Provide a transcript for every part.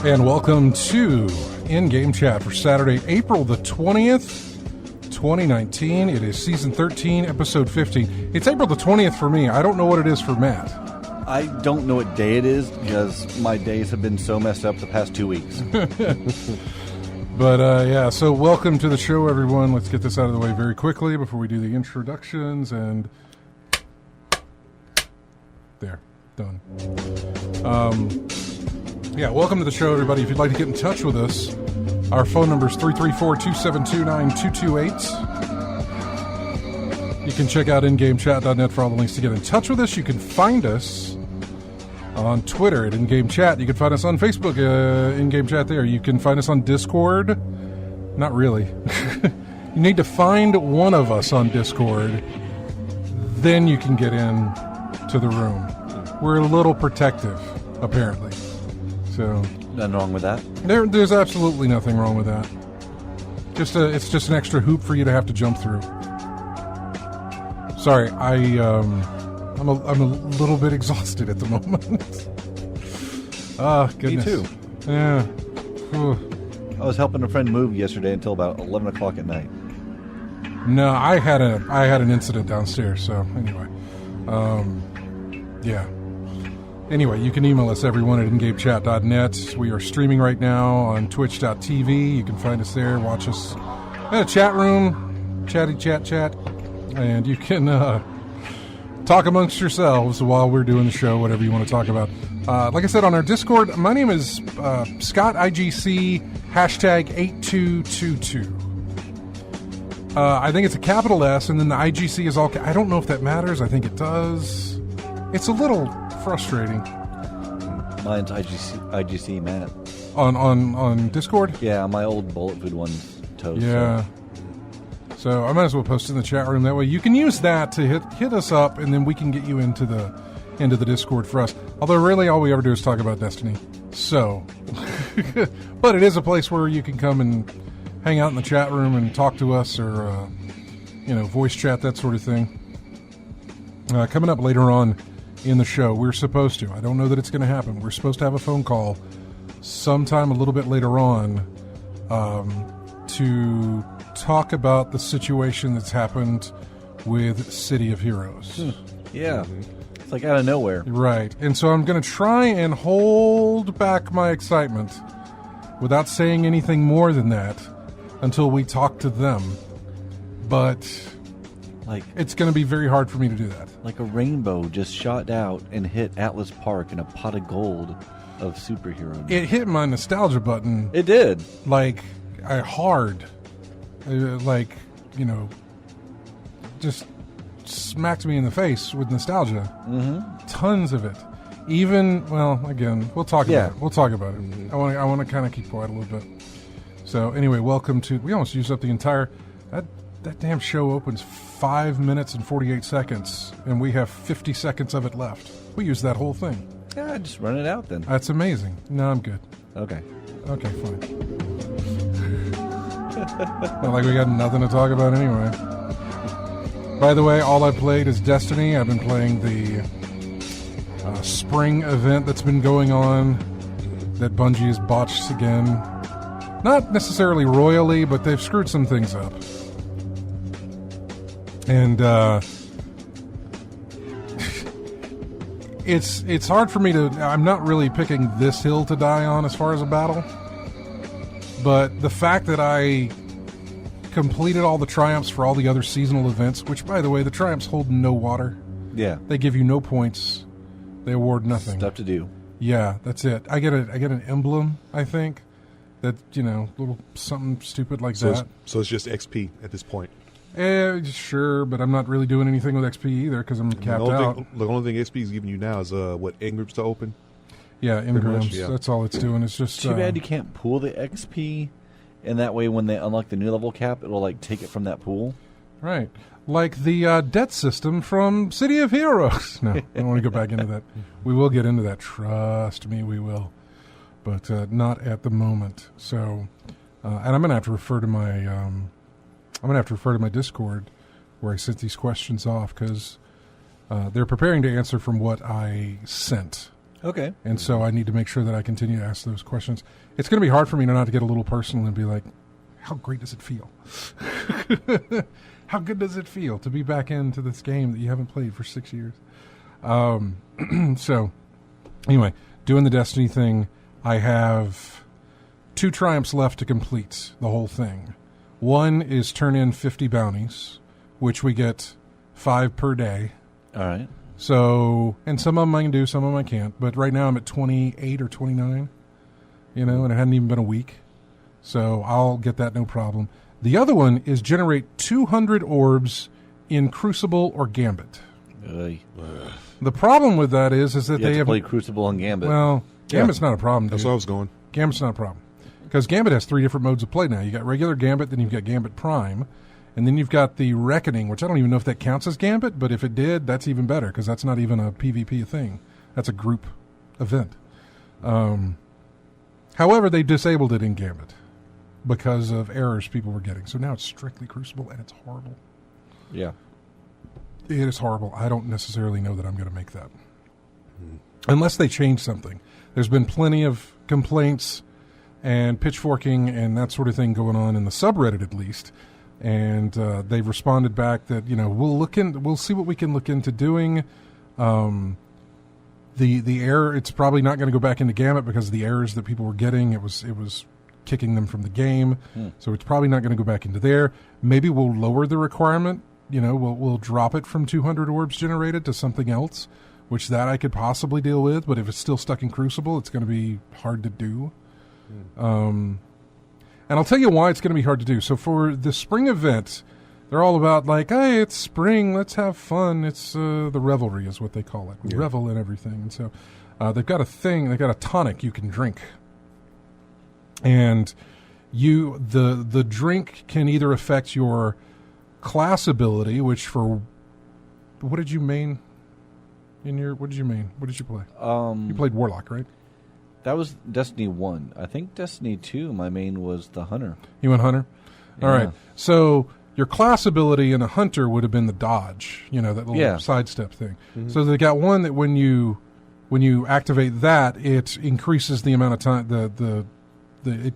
And welcome to In-Game Chat for Saturday, April the 20th, 2019. It is Season 13, Episode 15. It's April the 20th for me. I don't know what it is for Matt. I don't know what day it is because my days have been so messed up the past 2 weeks. But, yeah, so welcome to the show, everyone. Let's get this out of the way very quickly before we do the introductions. And there, done. Yeah, welcome to the show, everybody. If you'd like to get in touch with us, our phone number is 334-272-9228. You can check out ingamechat.net for all the links to get in touch with us. You can find us on Twitter at In-Game Chat. You can find us on Facebook, In-Game Chat there. You can find us on Discord. Not really. You need to find one of us on Discord. Then you can get in to the room. We're a little protective, apparently. So Nothing wrong with that. There's absolutely nothing wrong with that. It's just an extra hoop for you to have to jump through. Sorry, I'm a little bit exhausted at the moment. Ah, goodness. Me too. Yeah. Whew. I was helping a friend move yesterday until about 11 o'clock at night. No, I had an incident downstairs. So anyway, yeah. Anyway, you can email us, everyone, at ingamechat.net. We are streaming right now on twitch.tv. You can find us there, watch us in a chat room, chat, and you can talk amongst yourselves while we're doing the show, whatever you want to talk about. Like I said, on our Discord, my name is ScottIGC, #8222. I think it's a capital S, and then the IGC is all... I don't know if that matters. I think it does. It's a little... frustrating. Mine's IGC Matt. On Discord? Yeah, my old Bullet Food one's toast. Yeah. So I might as well post it in the chat room. That way you can use that to hit us up, and then we can get you into the Discord for us. Although really all we ever do is talk about Destiny. So, but it is a place where you can come and hang out in the chat room and talk to us, or voice chat, that sort of thing. Coming up later on in the show, we're supposed to, I don't know that it's going to happen, we're supposed to have a phone call sometime a little bit later on to talk about the situation that's happened with City of Heroes. Yeah, it's like out of nowhere. Right, and so I'm going to try and hold back my excitement without saying anything more than that until we talk to them, but it's going to be very hard for me to do that. Like a rainbow just shot out and hit Atlas Park in a pot of gold of superhero news. It hit my nostalgia button. It did. Hard. Just smacked me in the face with nostalgia. Mm-hmm. Tons of it. Even, well, again, we'll talk about it. We'll talk about it. Mm-hmm. I want to kind of keep quiet a little bit. So anyway, welcome to, we almost used up the entire, that damn show opens 5 minutes and 48 seconds, and we have 50 seconds of it left. We used that whole thing. Yeah, just run it out then. That's amazing. No, I'm good. Okay. Okay, fine. Not like we got nothing to talk about anyway. By the way, all I played is Destiny. I've been playing the spring event that's been going on that Bungie has botched again. Not necessarily royally, but they've screwed some things up. And it's hard for me to... I'm not really picking this hill to die on as far as a battle. But the fact that I completed all the triumphs for all the other seasonal events, which, by the way, the triumphs hold no water. Yeah. They give you no points. They award nothing. Stuff to do. Yeah, that's it. I get an emblem, I think, that, little something stupid like that. So it's just XP at this point. Sure, but I'm not really doing anything with XP either because I'm capped out. The only thing XP is giving you now is engrams to open. Yeah, engrams. Yeah. That's all it's doing. It's just too bad you can't pool the XP, and that way when they unlock the new level cap, it'll take it from that pool. Right, like the debt system from City of Heroes. No, I don't want to go back into that. We will get into that. Trust me, we will, but not at the moment. So, and I'm gonna have to refer to my. I'm going to have to refer to my Discord where I sent these questions off because they're preparing to answer from what I sent. Okay. And so I need to make sure that I continue to ask those questions. It's going to be hard for me not to get a little personal and be like, how great does it feel? How good does it feel to be back into this game that you haven't played for 6 years? So, anyway, doing the Destiny thing, I have 2 triumphs left to complete the whole thing. One is turn in 50 bounties, which we get 5 per day. All right. So, and some of them I can do, some of them I can't. But right now I'm at 28 or 29, and it hadn't even been a week. So I'll get that no problem. The other one is generate 200 orbs in Crucible or Gambit. The problem with that is that they have play Crucible and Gambit. Well, Gambit's not a problem, dude. That's where I was going. Gambit's not a problem. Because Gambit has 3 different modes of play now. You got regular Gambit, then you've got Gambit Prime, and then you've got the Reckoning, which I don't even know if that counts as Gambit, but if it did, that's even better, because that's not even a PvP thing. That's a group event. However, they disabled it in Gambit because of errors people were getting. So now it's strictly Crucible, and it's horrible. Yeah. It is horrible. I don't necessarily know that I'm going to make that. Unless they change something. There's been plenty of complaints and pitchforking and that sort of thing going on in the subreddit, at least, and they've responded back that we'll see what we can look into doing. The error, it's probably not going to go back into Gambit because of the errors that people were getting. It was kicking them from the game, so it's probably not going to go back into there. Maybe we'll lower the requirement. We'll drop it from 200 orbs generated to something else, which that I could possibly deal with. But if it's still stuck in Crucible, it's going to be hard to do. And I'll tell you why it's going to be hard to do. So for the spring event, they're all about like, hey, it's spring, let's have fun. It's the revelry is what they call it. We revel in everything. And so they've got a tonic you can drink. And the drink can either affect your class ability, which for what did you main? What did you main? What did you play? You played Warlock, right? That was Destiny 1. I think Destiny 2, my main was the Hunter. You went Hunter? Yeah. All right. So your class ability in a Hunter would have been the dodge, that little sidestep thing. Mm-hmm. So they got one that when you activate that, it increases the amount of time, it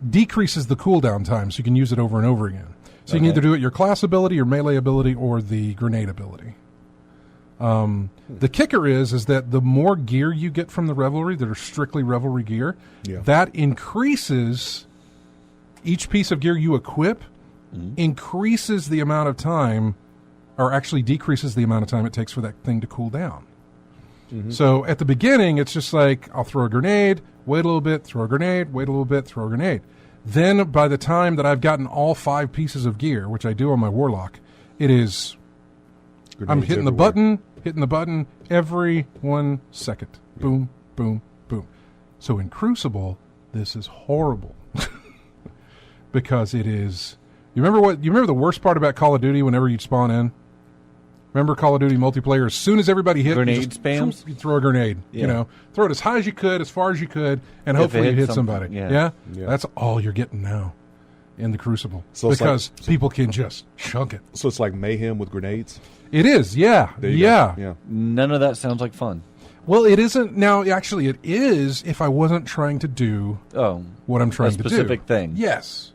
decreases the cooldown time, so you can use it over and over again. So you can either do it your class ability, your melee ability, or the grenade ability. The kicker is that the more gear you get from the Revelry that are strictly Revelry gear, that increases each piece of gear you equip, increases the amount of time, or actually decreases the amount of time it takes for that thing to cool down. Mm-hmm. So at the beginning, it's just like, I'll throw a grenade, wait a little bit, throw a grenade, wait a little bit, throw a grenade. Then by the time that I've gotten all 5 pieces of gear, which I do on my Warlock, it is... Grenades I'm hitting the button every 1 second. Boom, boom, boom. So in Crucible, this is horrible. Because it is... You remember the worst part about Call of Duty whenever you'd spawn in? Remember Call of Duty multiplayer? As soon as everybody hit, grenade spams? You throw a grenade. Yeah. Throw it as high as you could, as far as you could, and hopefully you hit somebody. Yeah. That's all you're getting now. in the Crucible So it's because people can just chunk it. So it's like mayhem with grenades. It is, yeah, There you yeah. go. Yeah. None of that sounds like fun. Well, it isn't now. Actually, it is if I wasn't trying to do what I'm trying to do. A specific thing. Yes.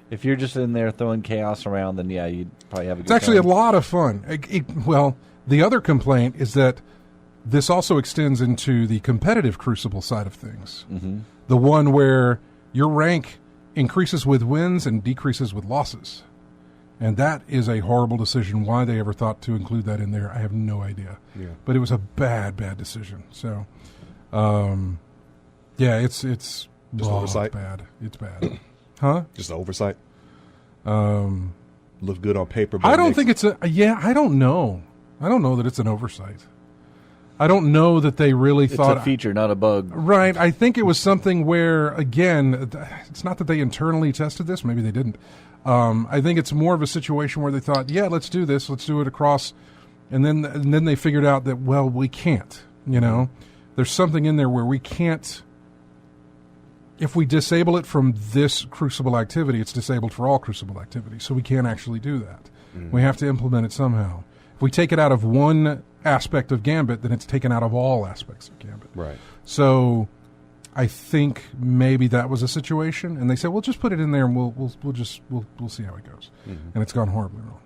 If you're just in there throwing chaos around, then yeah, you'd probably have a good It's actually time. a lot of fun. Well, the other complaint is that this also extends into the competitive Crucible side of things. Mm-hmm. The one where your rank increases with wins and decreases with losses. And that is a horrible decision. Why they ever thought to include that in there, I have no idea. Yeah. But it was a bad decision. So, yeah, it's Just oversight? bad. It's bad. Huh? Just an oversight. Look good on paper. But I don't think it's I don't know. I don't know that it's an oversight. I don't know that they really thought It's a feature, not a bug. Right. I think it was something where, again, it's not that they internally tested this. Maybe they didn't. I think it's more of a situation where they thought, yeah, let's do this. Let's do it across. And then they figured out that, well, we can't. There's something in there where we can't. If we disable it from this Crucible activity, it's disabled for all Crucible activities. So we can't actually do that. Mm-hmm. We have to implement it somehow. If we take it out of one aspect of Gambit, then it's taken out of all aspects of Gambit. Right. So I think maybe that was a situation, and they said, "Well, just put it in there, and we'll see how it goes." Mm-hmm. And it's gone horribly wrong.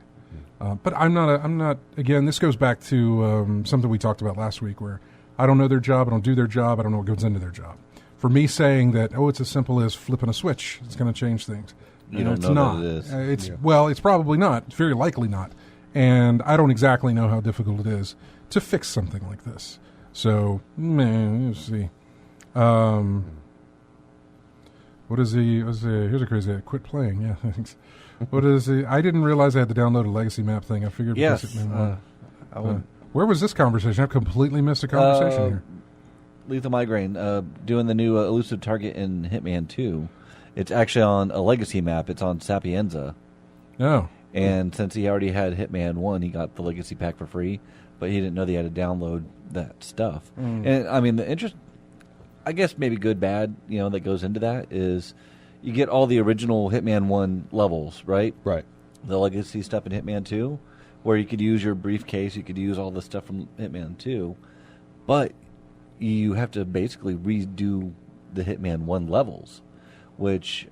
Mm-hmm. But I'm not. Again, this goes back to something we talked about last week, where I don't know their job, I don't do their job, I don't know what goes into their job. For me, saying that, it's as simple as flipping a switch, it's going to change things. You don't it's know not. that it is. It's probably not. It's very likely not. And I don't exactly know how difficult it is to fix something like this. So, let's see. What is here's a crazy, quit playing. Yeah, thanks. What is I didn't realize I had to download a legacy map thing. I figured. Yes. Where was this conversation? I've completely missed a conversation here. Lethal Migraine, doing the new elusive target in Hitman 2. It's actually on a legacy map. It's on Sapienza. Oh. And since he already had Hitman 1, he got the legacy pack for free, but he didn't know that he had to download that stuff. And, I mean, the interest, I guess maybe good, bad, that goes into that is you get all the original Hitman 1 levels, right? Right. The legacy stuff in Hitman 2, where you could use your briefcase, you could use all the stuff from Hitman 2, but you have to basically redo the Hitman 1 levels, which,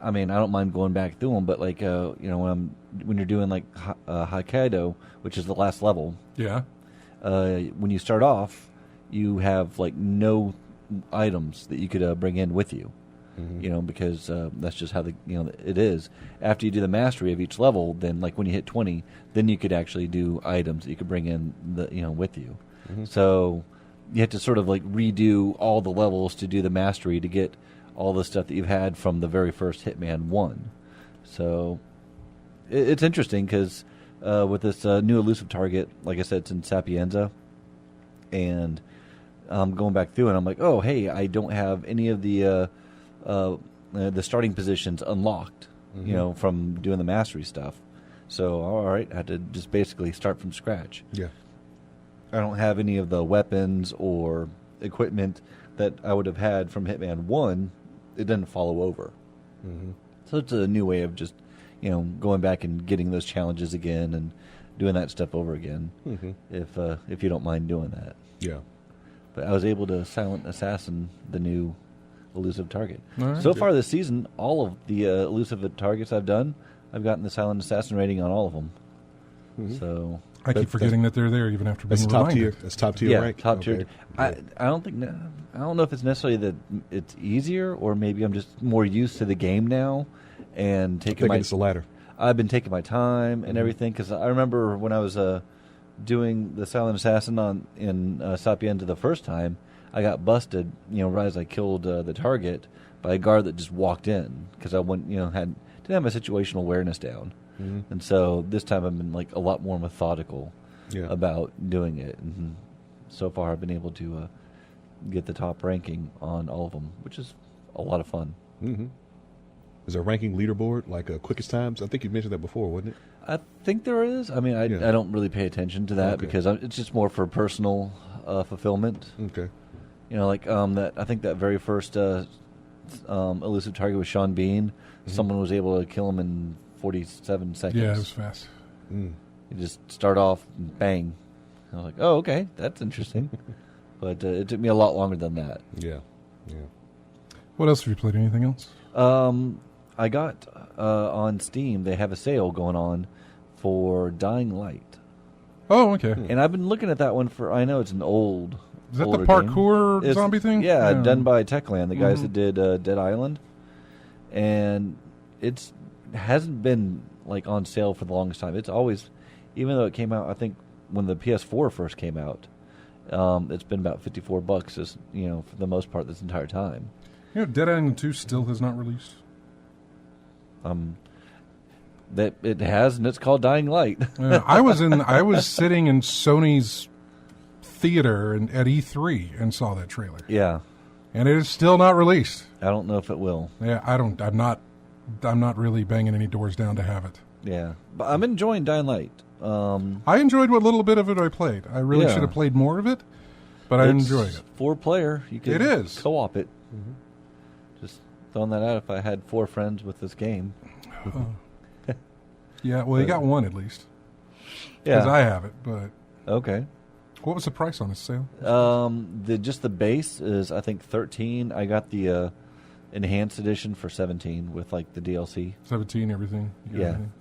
I mean, I don't mind going back through them, but like, when you're doing like Hokkaido, which is the last level, yeah, when you start off, you have like no items that you could bring in with you, because that's just how it is. After you do the mastery of each level, then like when you hit 20, then you could actually do items that you could bring in with you. Mm-hmm. So you have to sort of like redo all the levels to do the mastery to get all the stuff that you've had from the very first Hitman 1. So it's interesting because with this new elusive target, like I said, it's in Sapienza, and I'm going back through and I'm like, oh, hey, I don't have any of the starting positions unlocked, from doing the mastery stuff. So, all right, I had to just basically start from scratch. Yeah. I don't have any of the weapons or equipment that I would have had from Hitman 1. It doesn't follow over. Mm-hmm. So it's a new way of just, going back and getting those challenges again and doing that stuff over again, if you don't mind doing that. Yeah. But I was able to silent assassin the new elusive target. Right. So far this season, all of the elusive targets I've done, I've gotten the silent assassin rating on all of them. Mm-hmm. So I keep forgetting that they're there even after being top reminded. tier. That's top tier rank. Top tier. Okay. I don't know if it's necessarily that it's easier, or maybe I'm just more used to the game now and taking it's the latter. I've been taking my time and everything, because I remember when I was doing the silent assassin in Sapienza the first time, I got busted. Right as I killed the target by a guard that just walked in because I didn't have my situational awareness down. Mm-hmm. And so this time I've been like a lot more methodical about doing it. And so far I've been able to get the top ranking on all of them, which is a lot of fun. Mm-hmm. Is there a ranking leaderboard, like quickest times? I think you mentioned that before, wasn't it? I think there is. I mean, I don't really pay attention to that because it's just more for personal fulfillment. Okay. Like that. I think that very first elusive target with Sean Bean. Someone was able to kill him in 47 seconds. Yeah, it was fast. Mm. You just start off and bang. I was like, oh, okay, that's interesting. But it took me a lot longer than that. Yeah. What else have you played? Anything else? I got on Steam, they have a sale going on for Dying Light. Oh, okay. And I've been looking at that one I know it's an Is that the older parkour game. zombie thing? Yeah, done by Techland, the guys that did Dead Island. And it hasn't been like on sale for the longest time. It's always, even though it came out, I think when the PS4 first came out, it's been about $54 just, for the most part this entire time. Dead Island 2 still has not released. That it has, and it's called Dying Light. I was sitting in Sony's theater at E3 and saw that trailer. Yeah. And it is still not released. I don't know if it will. Yeah, I'm not really banging any doors down to have it. Yeah. But I'm enjoying Dying Light. I enjoyed what little bit of it I played. I really should have played more of it, but I enjoyed it. 4-player. You can It is. co-op it. Mm-hmm. Just throwing that out if I had 4 friends with this game. Yeah, well, you got one at least. Yeah. Because I have it, but... Okay. What was the price on this sale? The base is, I think, $13. I got the enhanced edition for $17 with, like, the DLC. 17, everything? Yeah. Everything?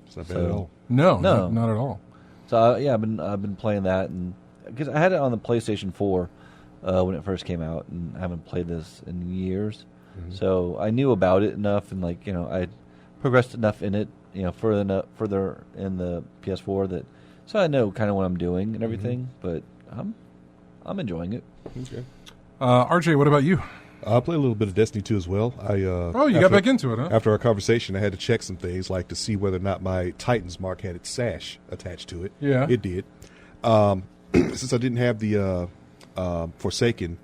It's not bad at all. No, No. not at all. So, I've been playing that, and because I had it on the PlayStation 4 when it first came out, and I haven't played this in years. Mm-hmm. So I knew about it enough, and I progressed enough in it, further in the PS4 so I know kind of what I'm doing and everything. But I'm enjoying it. Okay. RJ, what about you? I play a little bit of Destiny 2 as well. You got back into it, huh? After our conversation, I had to check some things, like to see whether or not my Titans mark had its sash attached to it. Yeah. It did. Since I didn't have the Forsaken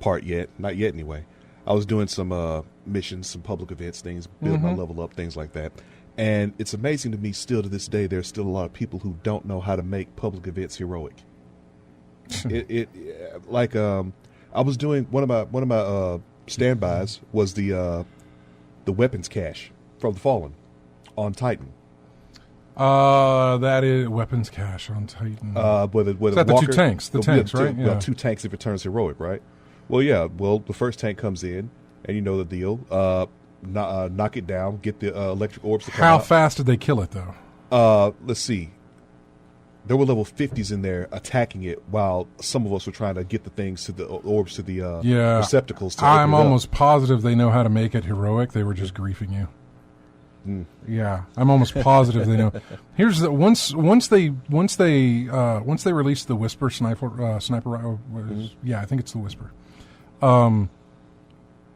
part yet, not yet anyway, I was doing some missions, some public events, things, build my level up, things like that. And it's amazing to me still to this day, there's still a lot of people who don't know how to make public events heroic. I was doing one of my standbys was the weapons cache from the Fallen on Titan. That is weapons cache on Titan. Is that the 2 tanks? The tanks, right? Well, 2 tanks if it turns heroic, right? Well, yeah. Well, the first tank comes in, and you know the deal. Knock it down, get the electric orbs to come How out. fast did they kill it, though? Let's see. There were level 50s in there attacking it, while some of us were trying to get the things to the orbs to the receptacles. I'm almost positive they know how to make it heroic. They were just griefing you. Yeah, I'm almost positive they know. Here's the once they release the Whisper sniper rifle. Yeah, I think it's the Whisper.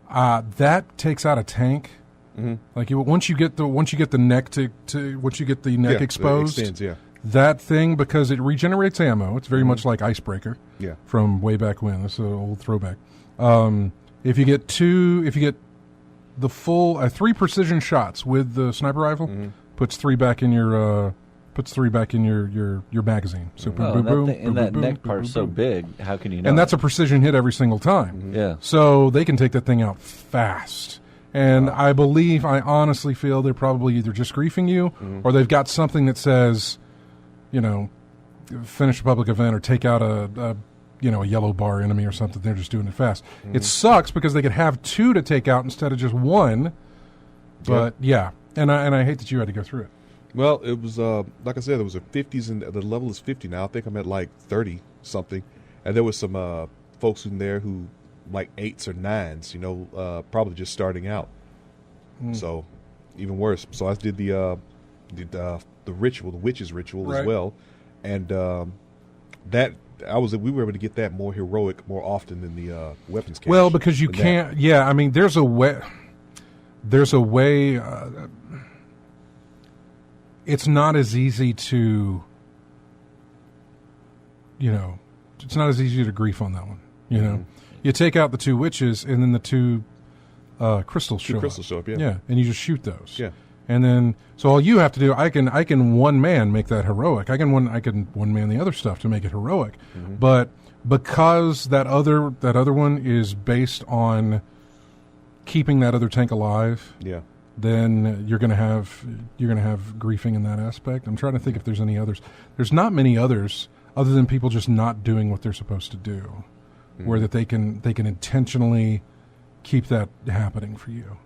That takes out a tank. Like once you get the neck exposed, it extends, yeah. That thing, because it regenerates ammo. It's very much like Icebreaker. Yeah. From way back when. That's an old throwback. If you get the full 3 precision shots with the sniper rifle, puts 3 back in your magazine. So that neck part's so big. How can you not? And that's a precision hit every single time. Yeah. So they can take that thing out fast. And I honestly feel they're probably either just griefing you or they've got something that says, finish a public event or take out a yellow bar enemy or something. They're just doing it fast. It sucks because they could have 2 to take out instead of just 1. But yeah, and I hate that you had to go through it. Well, it was like I said, there was a 50s, and the level is 50 now. I think I'm at like 30 something, and there was some folks in there who like 8s or 9s, probably just starting out. So even worse. So I did the ritual, the witch's ritual as well, and we were able to get that more heroic more often than the weapons cache. Well, because you can't. That. Yeah, I mean, there's a way. It's not as easy to. It's not as easy to grief on that one. You take out the 2 witches, and then the 2 crystals show up. Crystals show up, yeah. Yeah, and you just shoot those. Yeah. And then, so all you have to do, I can one man make that heroic. I can one man the other stuff to make it heroic. But because that other one is based on keeping that other tank alive, Yeah. then you're going to have griefing in that aspect. I'm trying to think if there's any others. There's not many others other than people just not doing what they're supposed to do, where that they can intentionally keep that happening for you.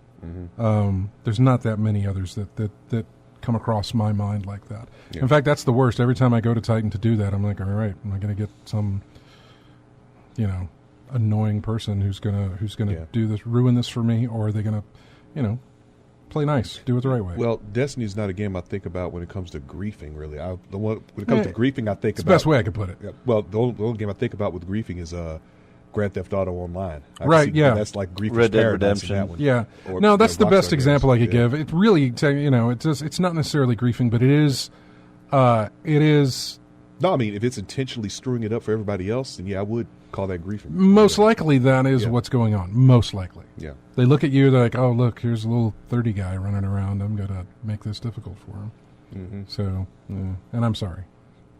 There's not that many others that come across my mind like that. Yeah. In fact, that's the worst. Every time I go to Titan to do that, I'm like, all right, am I going to get some, annoying person who's gonna do this, ruin this for me, or are they gonna, play nice, do it the right way? Well, Destiny is not a game I think about when it comes to griefing. Really, when it comes to griefing, I think it's about the best way I could put it. Yeah, well, the only game I think about with griefing is Grand Theft Auto Online. Right, yeah. That's like griefing Red Dead paradise in Redemption. that one. Yeah, Or, no, that's the Rockstar best games. example I could Yeah. give. It really, it's not necessarily griefing, but it is. No, I mean, if it's intentionally screwing it up for everybody else, then I would call that griefing. Most likely that is Yeah. what's going on. Most likely. Yeah. They look at you, they're like, oh, look, here's a little 30 guy running around. I'm going to make this difficult for him. Mm-hmm. So, and I'm sorry.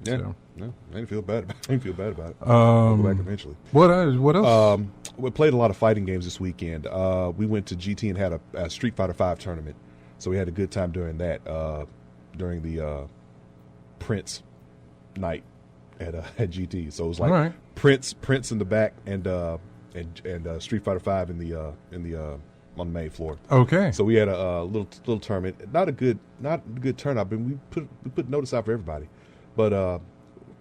Yeah. So. No, I didn't feel bad about it. I'll go back eventually. What else? We played a lot of fighting games this weekend. We went to GT and had a Street Fighter V tournament. So we had a good time during that, during the Prince night at GT. So it was like All right. Prince in the back and Street Fighter V in the on the main floor. Okay. So we had a little tournament. Not a good turnout, but we put notice out for everybody. But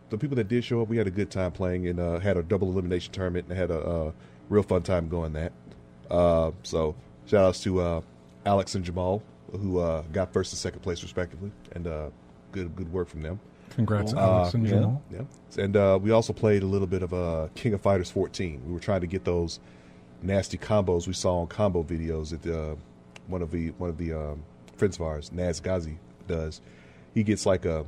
the people that did show up, we had a good time playing and had a double elimination tournament and had a real fun time going that. So shout outs to Alex and Jamal, who got first and second place respectively, and good work from them. Congrats, Alex and Jamal. Yeah. And we also played a little bit of King of Fighters 14. We were trying to get those nasty combos we saw on combo videos that one of the friends of ours, Naz Ghazi, does. He gets like a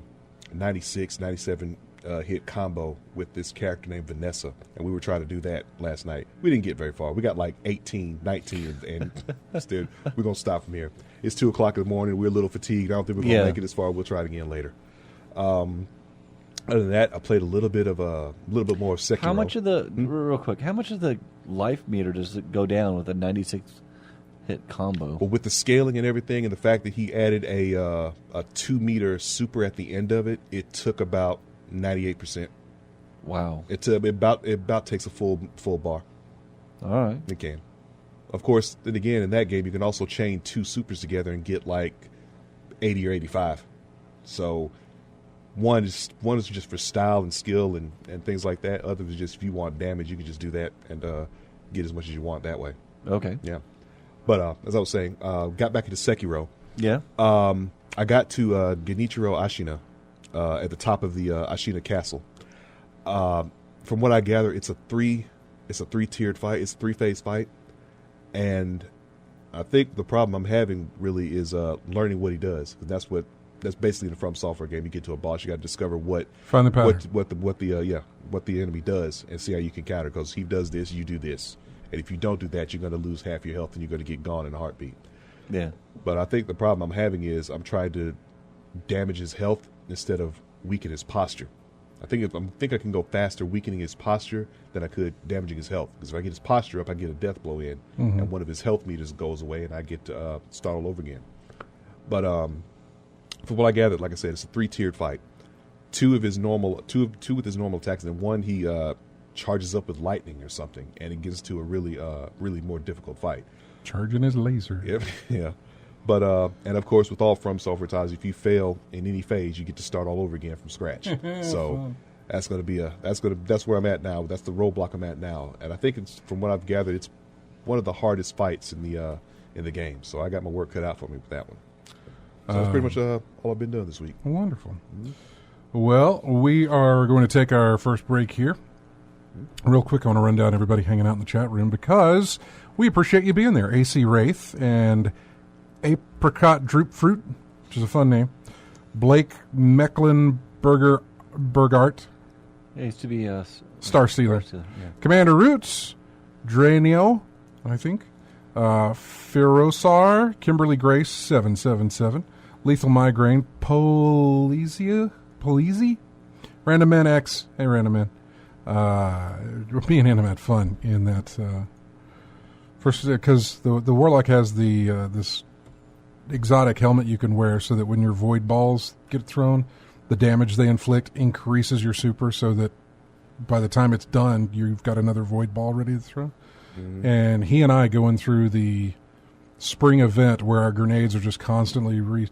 96, 97 hit combo with this character named Vanessa, and we were trying to do that last night. We didn't get very far. We got like 18, 19, and still, we're going to stop from here. It's 2 o'clock in the morning. We're a little fatigued. I don't think we're going to make it this far. We'll try it again later. Other than that, I played a little bit more of Sekiro. How much of the real quick? How much of the life meter does it go down with a 96 hit combo? Well, with the scaling and everything, and the fact that he added a 2-meter super at the end of it, it took about 98%. Wow! It about takes a full bar. All right. It can. Of course, then again, in that game, you can also chain 2 supers together and get like 80 or 85. So one is just for style and skill and things like that. Other is just if you want damage, you can just do that and get as much as you want that way. Okay. Yeah. But as I was saying, got back into Sekiro. Yeah. I got to Genichiro Ashina at the top of the Ashina Castle. From what I gather, it's a 3-tiered fight. It's a 3-phase fight, and I think the problem I'm having really is learning what he does. That's basically in a From Software game. You get to a boss, you got to discover Find the pattern. what the enemy does, and see how you can counter. Because he does this, you do this, and if you don't do that, you're going to lose half your health and you're going to get gone in a heartbeat. Yeah. But I think the problem I'm having is I'm trying to damage his health instead of weaken his posture. I think I can go faster weakening his posture than I could damaging his health. Because if I get his posture up, I get a death blow in, and one of his health meters goes away, and I get to start all over again. But from what I gathered, like I said, it's a 3-tiered fight. Two with his normal attacks, and then one he charges up with lightning or something, and it gets to a really more difficult fight. Charging his laser. Yep. Yeah. But and of course, with all From Software titles, if you fail in any phase, you get to start all over again from scratch. So that's going to be that's where I'm at now. That's the roadblock I'm at now, and I think from what I've gathered, it's one of the hardest fights in the game. So I got my work cut out for me with that one. So that's pretty much all I've been doing this week. Wonderful. Well, we are going to take our first break here. Real quick, I want to run down everybody hanging out in the chat room because we appreciate you being there. AC Wraith and Apricot Droop Fruit, which is a fun name. Blake Mecklenburger Bergart. It used to be Star Stealer. Yeah. Commander Roots. Draenio, I think. Ferosar. Kimberly Grace 777. Lethal Migraine. Polizzi. Random Man X. Hey, Random Man. Me and him had fun in that First, because the warlock has the this exotic helmet you can wear, so that when your void balls get thrown, the damage they inflict increases your super, so that by the time it's done, you've got another void ball ready to throw. Mm-hmm. And he and I going through the spring event where our grenades are just constantly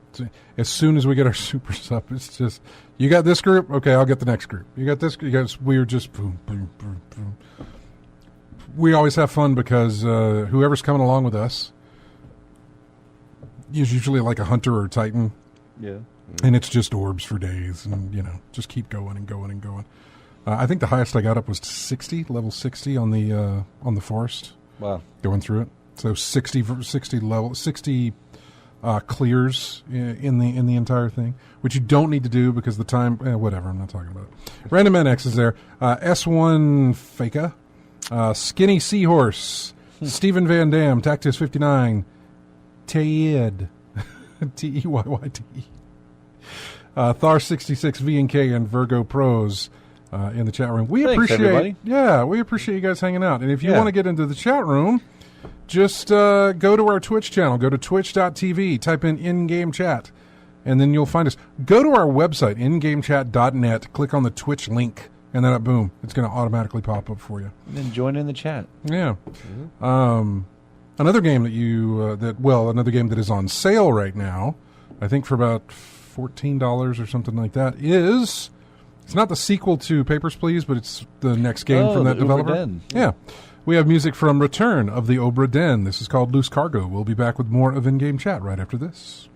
as soon as we get our supers up, it's just, you got this group, okay, I'll get the next group. You got this, we're just boom, boom, boom, boom. We always have fun because whoever's coming along with us is usually like a hunter or a titan. Yeah. And it's just orbs for days, and just keep going and going and going. I think the highest I got up was 60, level 60 on the forest. Wow. Going through it. So 60 clears in the entire thing, which you don't need to do because the time, whatever, I'm not talking about it. Random NX is there. S1 Faka, Skinny Seahorse, Stephen Van Dam, Tactus 59, Tayed, Teyyd, Thar 66 V&K, and Virgo Pros in the chat room. Thanks, appreciate, everybody. yeah, we appreciate you guys hanging out. And if you want to get into the chat room, just go to our Twitch channel. Go to twitch.tv, type in game chat, and then you'll find us. Go to our website, ingamechat.net, click on the Twitch link, and then boom, it's going to automatically pop up for you. And then join in the chat. Yeah. Mm-hmm. Another game another game that is on sale right now, I think for about $14 or something like that, is, it's not the sequel to Papers, Please, but it's the next game from that developer. Den. Yeah. We have music from Return of the Obra Den. This is called Loose Cargo. We'll be back with more of In-Game Chat right after this.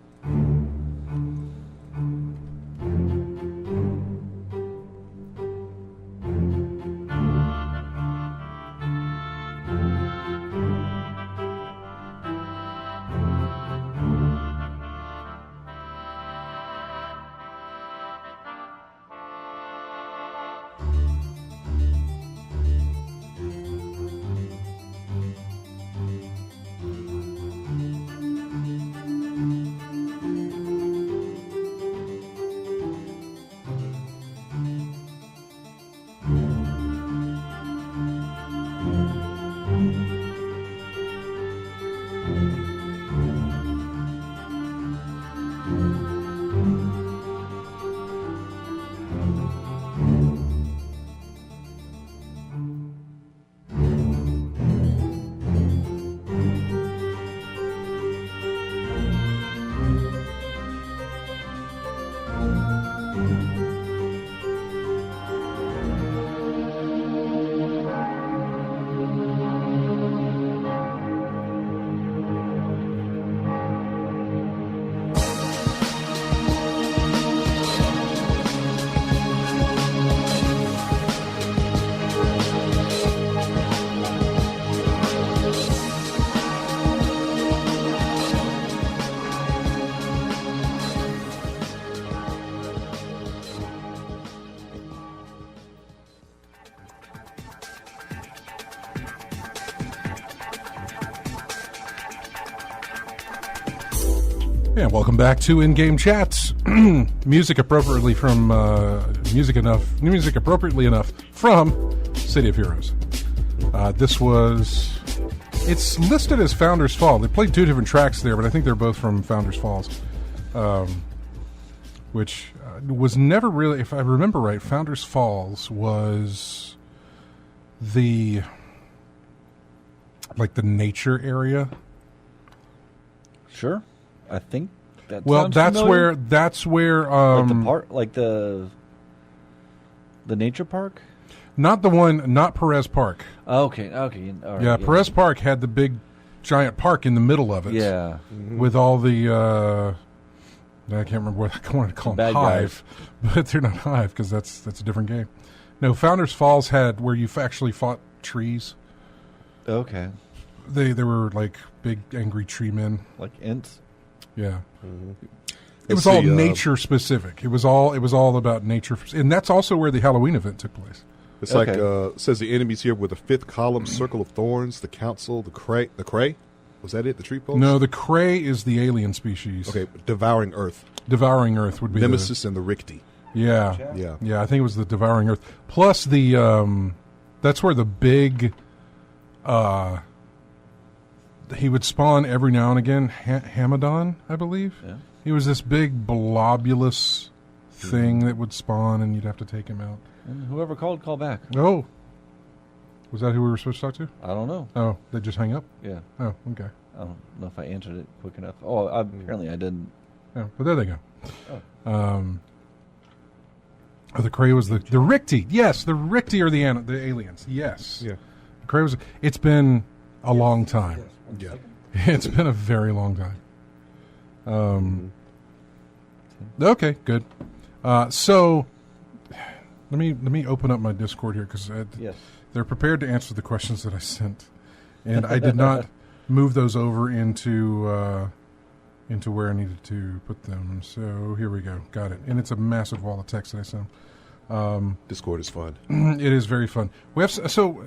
And welcome back to In-Game Chats. Music appropriately enough from City of Heroes. It's listed as Founders Fall. They played two different tracks there, but I think they're both from Founders Falls. Which was never really, if I remember right, Founders Falls was the nature area. Sure. I think that. Well, that's familiar. where like the park, like the nature park. Not Perez Park. Okay. All right, yeah, Perez Park had the big, giant park in the middle of it. Yeah, with all the I can't remember what I wanted to call them, Hive, but they're not Hive because that's a different game. No, Founders Falls had where you actually fought trees. Okay. They were like big angry tree men, like Ents. Yeah. Mm-hmm. It was all nature specific. It was all about nature, and that's also where the Halloween event took place. It's like it says the enemies here with the fifth column, circle of thorns, the council, the cray. Was that it? The tree post? No, the cray is the alien species. Okay, devouring earth. Devouring earth would be Nemesis and the Rikti. Yeah. I think it was the devouring earth. Plus the that's where the big he would spawn every now and again. Hamadon, I believe. Yeah. He was this big blobulous thing that would spawn, and you'd have to take him out. And whoever called, call back. Oh, was that who we were supposed to talk to? I don't know. Oh, they just hang up. Yeah. Oh, okay. I don't know if I answered it quick enough. Oh, apparently I didn't. Yeah, but there they go. Oh. The Kree was the Ricti. Yes, the Ricti are the aliens. Yes. Yeah. The Kree was. It's been a long time. Yeah. It's been a very long time. Okay, good. So let me open up my Discord here because Yes. they're prepared to answer the questions that I sent, and I did not move those over into where I needed to put them. So here we go. Got it. And it's a massive wall of text that I sent. Discord is fun. It is very fun. We have so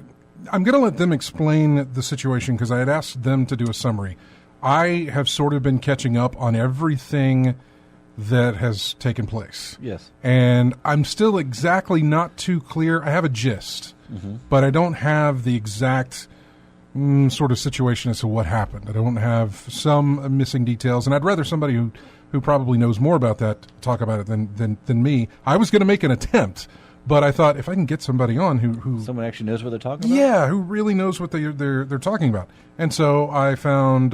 I'm going to let them explain the situation because I had asked them to do a summary. I have sort of been catching up on everything that has taken place. Yes. And I'm still exactly not too clear. I have a gist, but I don't have the exact sort of situation as to what happened. I don't have some missing details, and I'd rather somebody who probably knows more about that talk about it than me. I was going to make an attempt, but I thought if I can get somebody on who Someone actually knows what they're talking about? yeah, who really knows what they're talking about. And so I found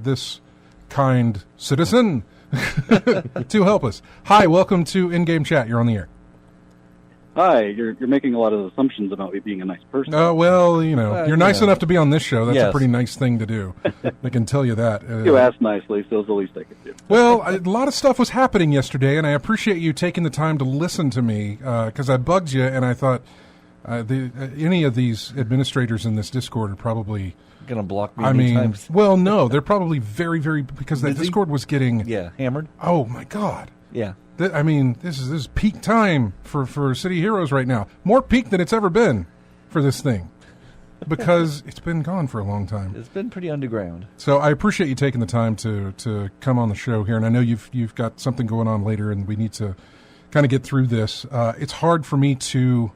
this kind citizen to help us. Hi, welcome to In-Game Chat. You're on the air. Hi, you're making a lot of assumptions about me being a nice person. Well, you're nice enough to be on this show. That's a Yes. pretty nice thing to do. I can tell you that. You asked nicely, so it's the least I could do. Well, a lot of stuff was happening yesterday, and I appreciate you taking the time to listen to me because I bugged you, and I thought any of these administrators in this Discord are probably Going to block me I many mean, times. well, no, they're probably very, very because that Busy? Discord was getting. Yeah, hammered? Oh my God! Yeah. I mean, this is peak time for City Heroes right now. More peak than it's ever been for this thing because it's been gone for a long time. It's been pretty underground. So I appreciate you taking the time to come on the show here, and I know you've got something going on later, and we need to kind of get through this. It's hard for me to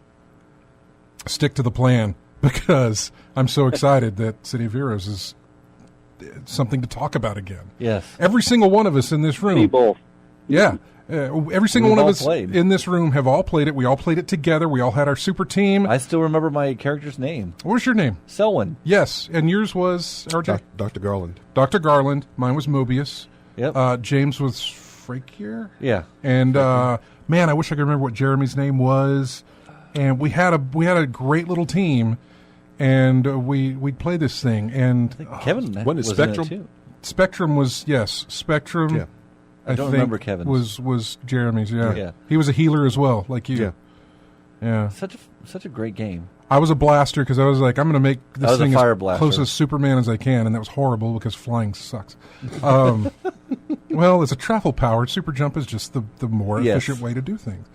stick to the plan because I'm so excited that City of Heroes is something to talk about again. Yes. Every single one of us in this room. Me both. Yeah. Every single We've one of all us played. in this room have all played it. We all played it together. We all had our super team. I still remember my character's name. What was your name? Selwyn. Yes. And yours was, RJ? Dr. Garland. Dr. Garland. Mine was Mobius. Yep. James was Frakier. Yeah. And man, I wish I could remember what Jeremy's name was. And we had a great little team, and we'd play this thing. And Kevin Wasn't it was Spectrum? in it too. Spectrum was Spectrum. Yeah. I don't think remember Kevin's. Was Jeremy's. Yeah. Yeah. He was a healer as well, like you. Yeah. Yeah. Such a great game. I was a blaster because I was like, I'm going to make I this was a thing fire as blaster. close as Superman as I can, and that was horrible because flying sucks. Well, it's a travel power. Super jump is just the more Yes. efficient way to do things.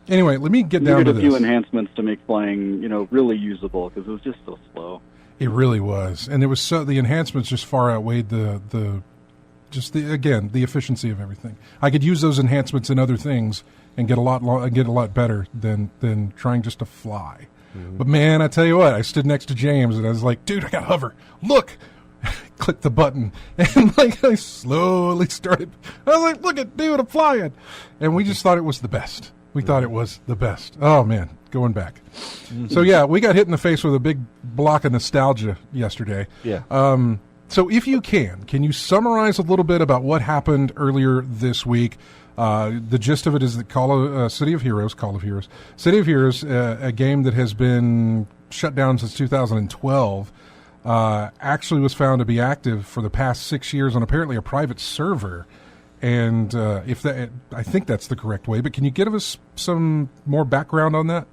Anyway, let me get down Needed to a few this. enhancements to make flying, really usable because it was just so slow. It really was, and it was the enhancements just far outweighed the efficiency of everything. I could use those enhancements in other things and get a lot better than trying just to fly. But man, I tell you what, I stood next to James and I was like, dude, I got hover. Look, click the button, and like I slowly started. I was like, look at dude, I'm flying, and we just thought it was the best. We thought it was the best. Oh man, going back. So yeah, we got hit in the face with a big block of nostalgia yesterday. Yeah. So if you can you summarize a little bit about what happened earlier this week? The gist of it is that City of Heroes, a game that has been shut down since 2012, actually was found to be active for the past 6 years on apparently a private server. And I think that's the correct way. But can you give us some more background on that?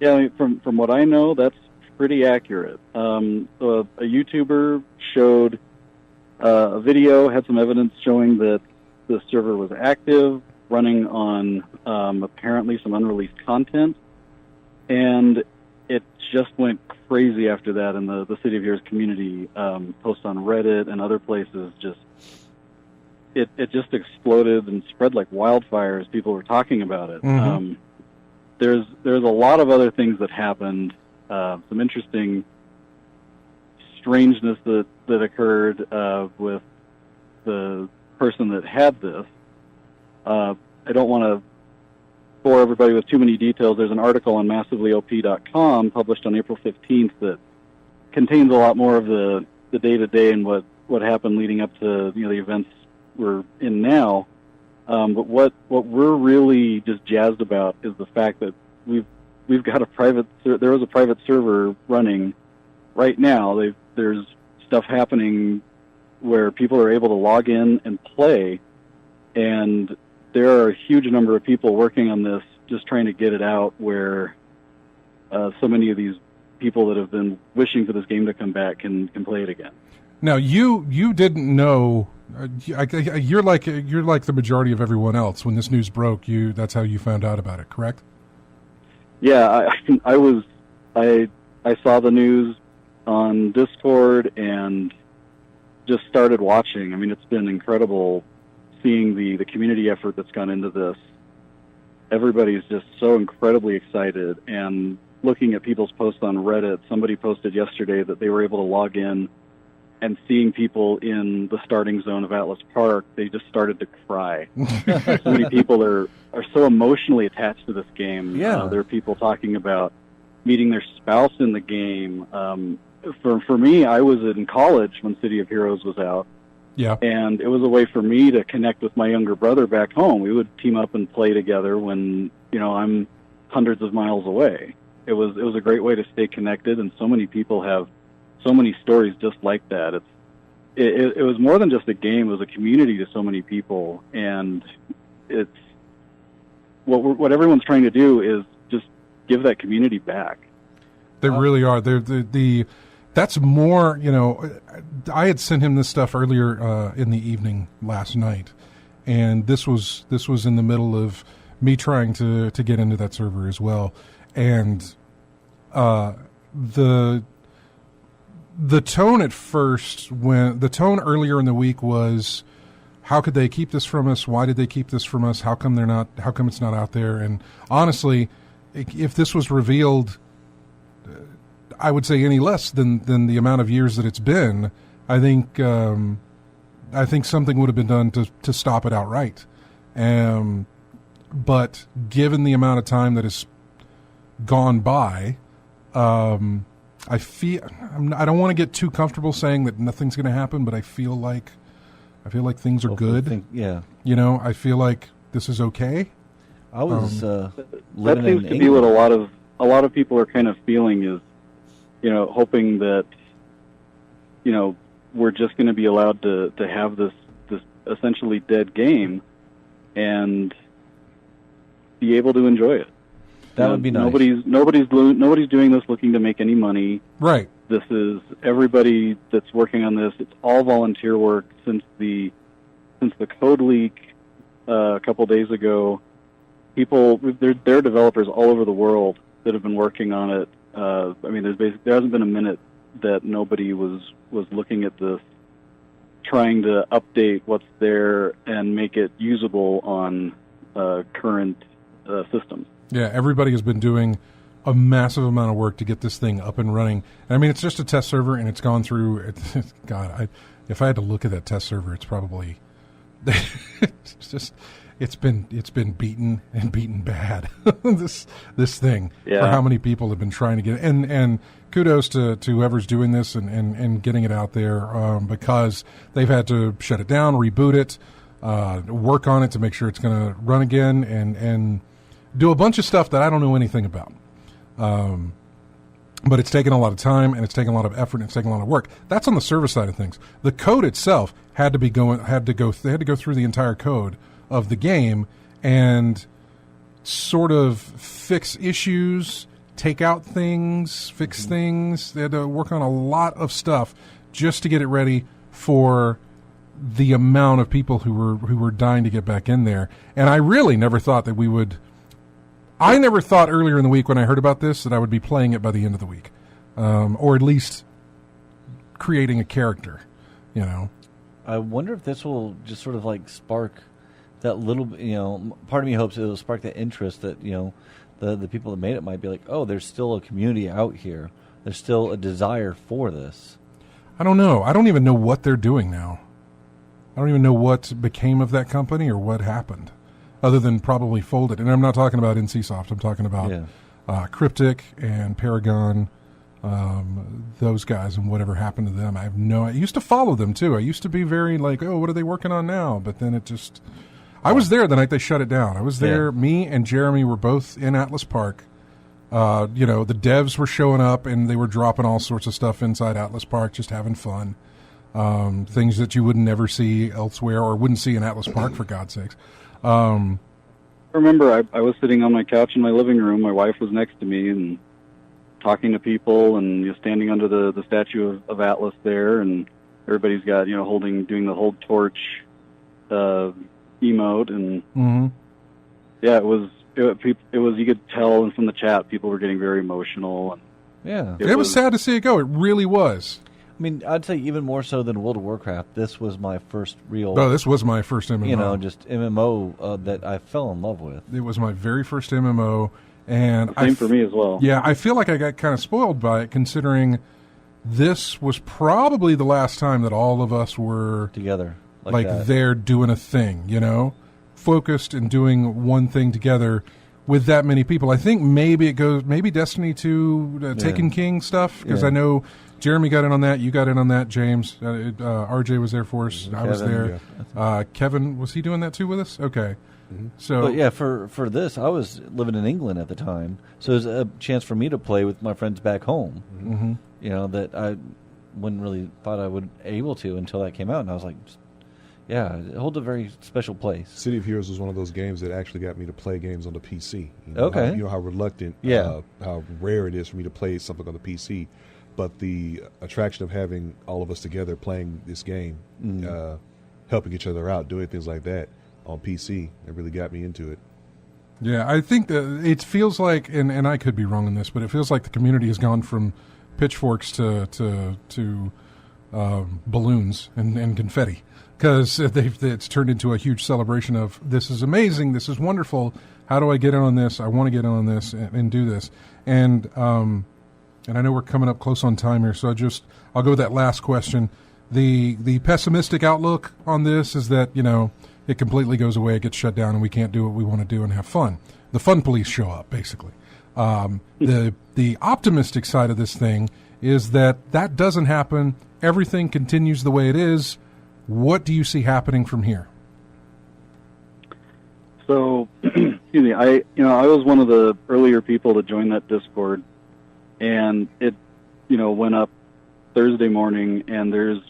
Yeah, I mean, from what I know, that's pretty accurate. A YouTuber showed a video, had some evidence showing that the server was active, running on apparently some unreleased content, and it just went crazy after that. And the City of Heroes community posts on Reddit and other places it just exploded and spread like wildfire as people were talking about it. Mm-hmm. There's a lot of other things that happened. Some interesting strangeness that occurred with the person that had this. I don't want to bore everybody with too many details. There's an article on massivelyoP.com published on April 15th that contains a lot more of the day-to-day and what happened leading up to the events we're in now. But what we're really just jazzed about is the fact that we've got there is a private server running right now. There's stuff happening where people are able to log in and play, and there are a huge number of people working on this, just trying to get it out where so many of these people that have been wishing for this game to come back can play it again. Now, you didn't know. You're like the majority of everyone else. When this news broke, that's how you found out about it, correct? Yeah, I saw the news on Discord and just started watching. I mean, it's been incredible seeing the community effort that's gone into this. Everybody's just so incredibly excited, and looking at people's posts on Reddit, somebody posted yesterday that they were able to log in and seeing people in the starting zone of Atlas Park, they just started to cry. So many people are so emotionally attached to this game. Yeah. There are people talking about meeting their spouse in the game. For me, I was in college when City of Heroes was out. Yeah. And it was a way for me to connect with my younger brother back home. We would team up and play together when, I'm hundreds of miles away. It was a great way to stay connected, and so many people have so many stories just like that. It was more than just a game; it was a community to so many people, and it's what everyone's trying to do is just give that community back. They really are. That's more. I had sent him this stuff earlier in the evening last night, and this was in the middle of me trying to get into that server as well, and the tone at first, when the tone earlier in the week was, how could they keep this from us? Why did they keep this from us? How come it's not out there? And honestly, if this was revealed, I would say any less than the amount of years that it's been, I think something would have been done to stop it outright. But given the amount of time that has gone by, I don't want to get too comfortable saying that nothing's going to happen, but I feel like things are good. Yeah. I feel like this is okay. I was That living seems in to be England. what a lot of people are kind of feeling is, hoping that, we're just going to be allowed to have this essentially dead game and be able to enjoy it. That would be nice. Nobody's doing this looking to make any money. Right. This is everybody that's working on this. It's all volunteer work since the code leak a couple days ago. There are developers all over the world that have been working on it. There hasn't been a minute that nobody was looking at this, trying to update what's there and make it usable on current systems. Yeah, everybody has been doing a massive amount of work to get this thing up and running. And I mean, it's just a test server, and it's gone through. God, if I had to look at that test server, it's probably it's been beaten and beaten bad. this thing for how many people have been trying to get it. And kudos to whoever's doing this and getting it out there, because they've had to shut it down, reboot it, work on it to make sure it's going to run again, and do a bunch of stuff that I don't know anything about. But it's taken a lot of time, and it's taken a lot of effort, and it's taken a lot of work. That's on the server side of things. The code itself had to go through the entire code of the game and sort of fix issues, take out things, fix things. They had to work on a lot of stuff just to get it ready for the amount of people who were dying to get back in there. And I really never thought that we would. I never thought earlier in the week when I heard about this that I would be playing it by the end of the week, or at least creating a character. I wonder if this will just sort of like spark that little, part of me hopes it'll spark that interest that, the people that made it might be like, oh, there's still a community out here. There's still a desire for this. I don't know. I don't even know what they're doing now. I don't even know what became of that company or what happened, other than probably folded. And I'm not talking about NCSoft. I'm talking about Cryptic and Paragon, those guys, and whatever happened to them. I used to follow them too. I used to be very like, oh, what are they working on now? But then it just, I was there the night they shut it down. I was there. Me and Jeremy were both in Atlas Park. The devs were showing up and they were dropping all sorts of stuff inside Atlas Park, just having fun. Things that you would never see elsewhere or wouldn't see in Atlas Park, for God's sakes. I remember I was sitting on my couch in my living room. My wife was next to me and talking to people, and standing under the statue of Atlas there, and everybody's got doing the hold torch emote, and yeah, it was you could tell, and from the chat people were getting very emotional. And it was sad to see it go. It really was. I mean, I'd say even more so than World of Warcraft, this was my first real... Oh, this was my first MMO. Just MMO that I fell in love with. It was my very first MMO. And Same for me as well. Yeah, I feel like I got kind of spoiled by it, considering this was probably the last time that all of us were... together. Like there doing a thing, focused and doing one thing together with that many people. I think maybe Destiny 2 Taken King stuff, because I know Jeremy got in on that, you got in on that, James, RJ was there for us, I was there. Kevin, was he doing that too with us? Okay. So, but for this, I was living in England at the time, so it was a chance for me to play with my friends back home. That I wouldn't really thought I would able to until that came out, and I was like, it holds a very special place. City of Heroes was one of those games that actually got me to play games on the PC. How reluctant, how rare it is for me to play something on the PC, but the attraction of having all of us together playing this game, helping each other out, doing things like that on PC, it really got me into it. Yeah, I think that it feels like, and I could be wrong on this, but it feels like the community has gone from pitchforks to balloons and confetti, because it's turned into a huge celebration of, this is amazing, this is wonderful, how do I get in on this, I want to get in on this and do this. And I know we're coming up close on time here, so I'll go with that last question. The pessimistic outlook on this is that, it completely goes away, it gets shut down, and we can't do what we want to do and have fun. The fun police show up, basically. The optimistic side of this thing is that doesn't happen. Everything continues the way it is. What do you see happening from here? So, excuse me, I was one of the earlier people to join that Discord, and it, went up Thursday morning, and there's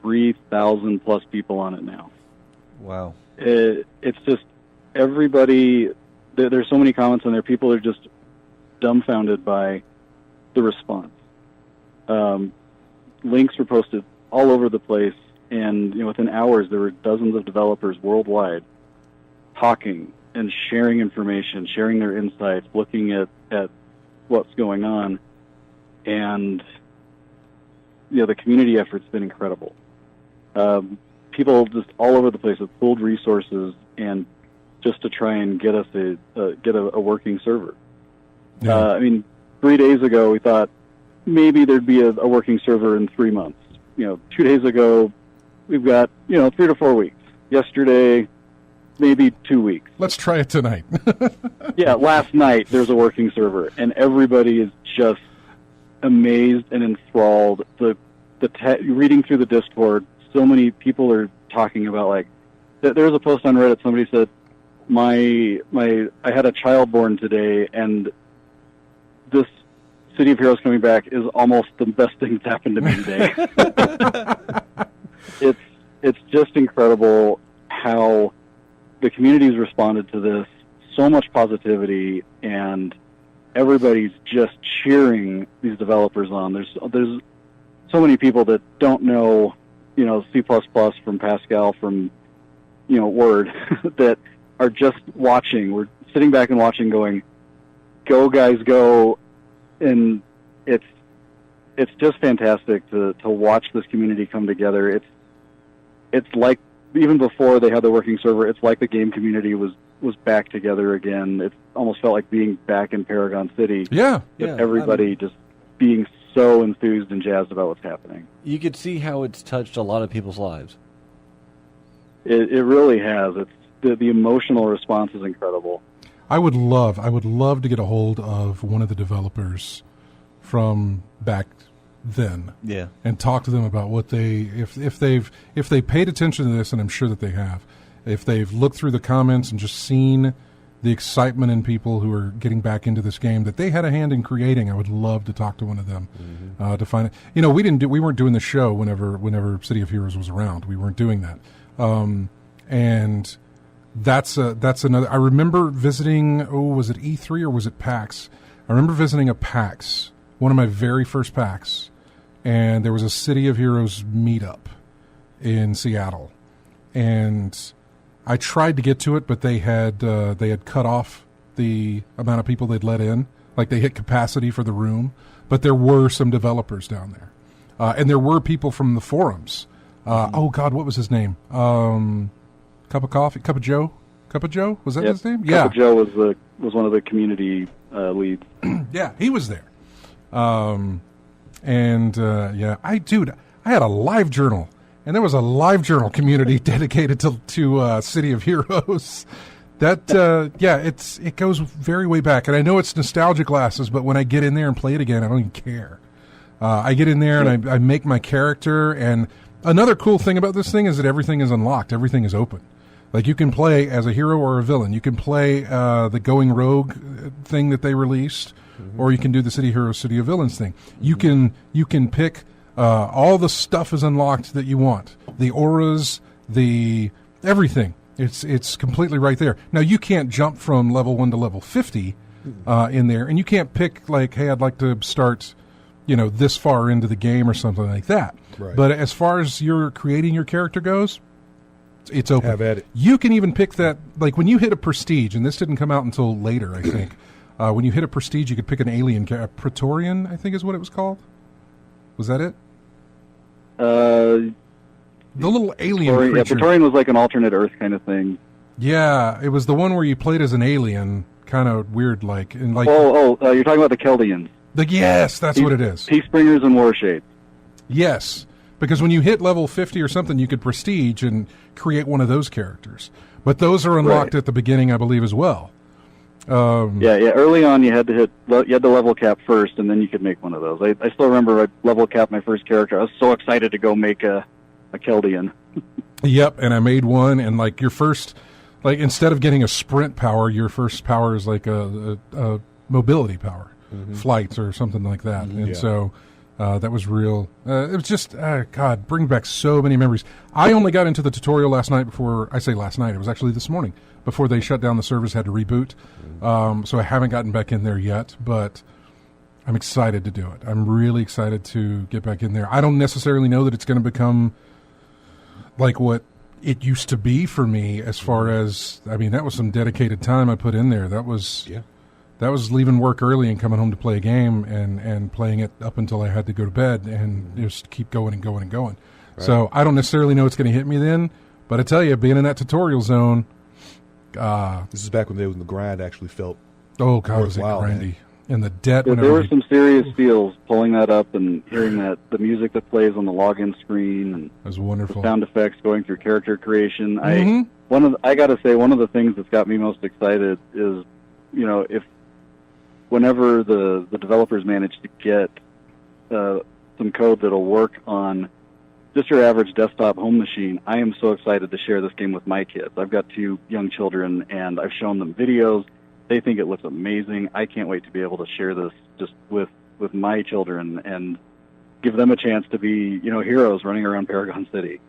3,000 plus people on it now. Wow. It's just everybody, there's so many comments on there. People are just dumbfounded by the response. Links were posted all over the place, and within hours there were dozens of developers worldwide talking and sharing information, sharing their insights, looking at what's going on. And the community effort's been incredible. People just all over the place have pulled resources and just to try and get us a working server. Yeah. 3 days ago we thought maybe there'd be a working server in 3 months. 2 days ago we've got 3 to 4 weeks. Yesterday, maybe 2 weeks. Let's try it tonight. Yeah, last night there's a working server, and everybody is just amazed and enthralled. Reading through the Discord, so many people are talking about, there was a post on Reddit, somebody said, I had a child born today, and this City of Heroes coming back is almost the best thing that's happened to me today. It's just incredible how the community's responded to this. So much positivity, and everybody's just cheering these developers on. There's so many people that don't know, C++ from Pascal from, Word, that are just watching. We're sitting back and watching, going, "Go guys, go!" And it's just fantastic to watch this community come together. It's like, even before they had the working server, it's like the game community was back together again. It almost felt like being back in Paragon City. Yeah. With everybody just being so enthused and jazzed about what's happening. You could see how it's touched a lot of people's lives. It really has. It's the emotional response is incredible. I would love to get a hold of one of the developers from back then, Yeah. and talk to them about what if they paid attention to this, and I'm sure that they have, if they've looked through the comments and just seen the excitement in people who are getting back into this game that they had a hand in creating. I would love to talk to one of them to find it. You know, we weren't doing the show whenever City of Heroes was around. We weren't doing that, and that's another. I remember visiting. Oh, was it E3 or was it PAX? I remember visiting a PAX, one of my very first PAX, and there was a City of Heroes meetup in Seattle, and I tried to get to it, but they had cut off the amount of people they'd let in. Like, they hit capacity for the room, but there were some developers down there, and there were people from the forums. Oh God, what was his name? Cup of Joe. Was that his name? Cup of Joe was one of the community leads. Yeah, he was there. I had a live journal. And there was a live journal community dedicated to City of Heroes. That it goes very way back, and I know it's nostalgia glasses, but when I get in there and play it again, I don't even care. I get in there and I make my character. And another cool thing about this thing is that everything is unlocked, everything is open. Like, you can play as a hero or a villain. You can play the Going Rogue thing that they released, or you can do the City of Heroes, City of Villains thing. You can pick. All the stuff is unlocked that you want. The auras, everything. It's completely right there. Now, you can't jump from level 1 to level 50 in there, and you can't pick, like, hey, I'd like to start, this far into the game or something like that. Right. But as far as your creating your character goes, it's open. Have at it. You can even pick that, like, when you hit a prestige, and this didn't come out until later, I think. When you hit a prestige, you could pick an alien, a Praetorian, I think is what it was called. Was that it? The little alien creature. Praetorian was like an alternate Earth kind of thing. Yeah, it was the one where you played as an alien, kind of weird, like. And like. You're talking about the Chaldeans. Yes, that's what it is. Peacebringers and Warshapes. Yes, because when you hit level 50 or something, you could prestige and create one of those characters. But those are unlocked at the beginning, I believe, as well. Early on, you had to level cap first, and then you could make one of those. I still remember I level capped my first character. I was so excited to go make a Chaldean. Yep, and I made one, and like your first, like instead of getting a sprint power, your first power is like a mobility power, flight or something like that. And so that was real. It was just God, bring back so many memories. I only got into the tutorial last night. I say last night, it was actually this morning. Before they shut down the servers, had to reboot. So I haven't gotten back in there yet, but I'm excited to do it. I'm really excited to get back in there. I don't necessarily know that it's going to become like what it used to be for me as far as, I mean, that was some dedicated time I put in there. That was leaving work early and coming home to play a game and playing it up until I had to go to bed and just keep going and going and going. Right. So I don't necessarily know it's going to hit me then, but I tell you, being in that tutorial zone, this is back when the grind actually felt. Oh God, was it grindy? Man. And the debt. Yeah, there were some serious feels pulling that up and hearing the music that plays on the login screen, and it was wonderful. The sound effects going through character creation. I got to say, one of the things that's got me most excited is, whenever the developers manage to get some code that'll work on just your average desktop home machine, I am so excited to share this game with my kids. I've got 2 young children, and I've shown them videos. They think it looks amazing. I can't wait to be able to share this just with my children and give them a chance to be, heroes running around Paragon City.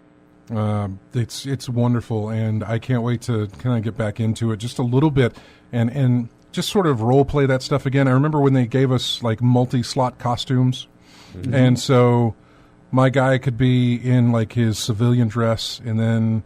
It's wonderful, and I can't wait to kind of get back into it just a little bit and just sort of role play that stuff again. I remember when they gave us like multi-slot costumes, and so my guy could be in like his civilian dress, and then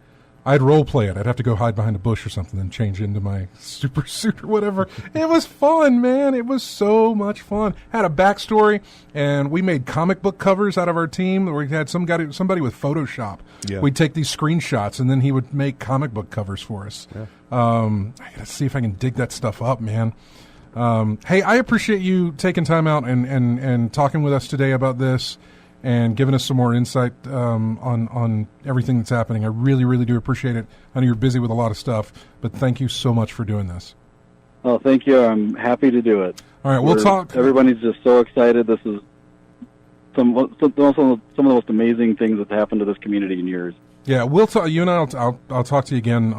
I'd role play it. I'd have to go hide behind a bush or something and change into my super suit or whatever. It was fun, man. It was so much fun. Had a backstory, and we made comic book covers out of our team. We had somebody with Photoshop. Yeah. We'd take these screenshots, and then he would make comic book covers for us. Yeah. I got to see if I can dig that stuff up, man. Hey, I appreciate you taking time out and talking with us today about this and giving us some more insight on everything that's happening. I really, really do appreciate it. I know you're busy with a lot of stuff, but thank you so much for doing this. Oh, thank you. I'm happy to do it. All right, we'll talk. Everybody's just so excited. This is some of the most amazing things that's happened to this community in years. Yeah, we'll talk. You and I'll talk to you again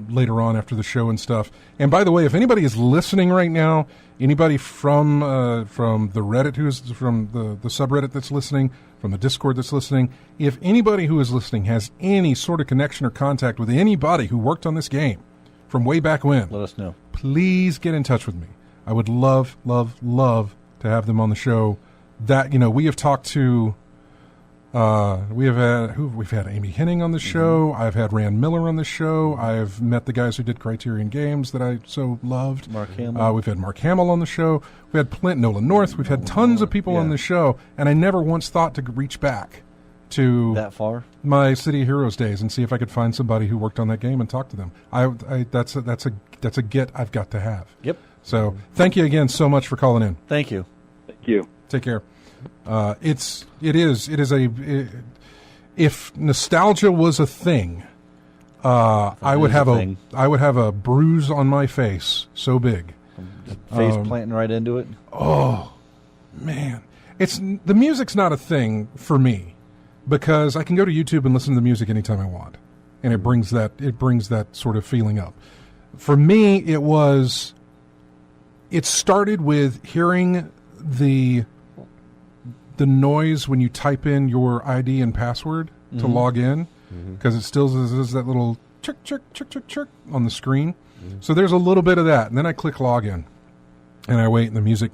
later on after the show and stuff. And by the way, if anybody is listening right now, anybody from the Reddit who's from the subreddit that's listening, from the Discord that's listening, if anybody who is listening has any sort of connection or contact with anybody who worked on this game from way back when, Let us know. Please get in touch with me. I would love, love, love to have them on the show. That we have talked to. We've had Amy Henning on the show. I've had Rand Miller on the show. I've met the guys who did Criterion Games that I so loved. Mark Hamill. We've had Mark Hamill on the show. We had Nolan North. We've had tons of people on the show, and I never once thought to reach back to that far my City of Heroes days and see if I could find somebody who worked on that game and talk to them. That's a get I've got to have. Yep. So thank you again so much for calling in. Thank you. Thank you. Take care. If nostalgia was a thing, I would have a bruise on my face so big. Face planting right into it. Oh man, the music's not a thing for me because I can go to YouTube and listen to the music anytime I want, and it brings that sort of feeling up. For me, it started with hearing the noise when you type in your ID and password to log in, because it still does that little chirk, chirk, chirk, chirk, chirk on the screen. So there's a little bit of that, and then I click login, and I wait, and the music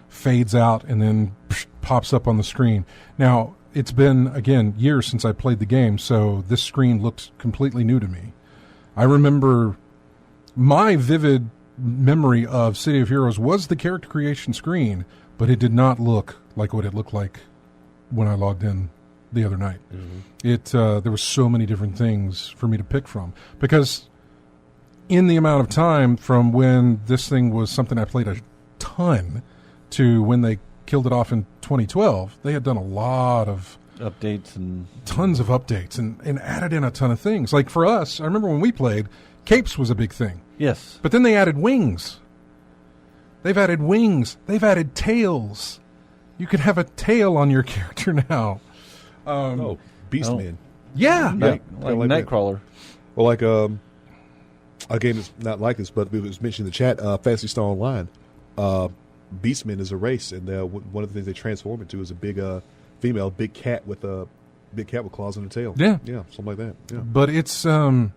fades out, and then pops up on the screen. Now, it's been, again, years since I played the game, so this screen looked completely new to me. I remember my vivid memory of City of Heroes was the character creation screen, but it did not look like what it looked like when I logged in the other night. There were so many different things for me to pick from, because in the amount of time from when this thing was something I played a ton to when they killed it off in 2012, they had done a lot of updates and tons of updates and added in a ton of things. Like for us, I remember when we played, capes was a big thing. Yes. But then they added wings. They've added wings. They've added tails. You can have a tail on your character now. Beastman. Yeah. like that. Nightcrawler. Well, like a game that's not like this, but it was mentioned in the chat, Fantasy Star Online. Beastmen is a race, and one of the things they transform into is a big female, big cat with claws on the tail. Yeah. Yeah, something like that. Yeah. But it's so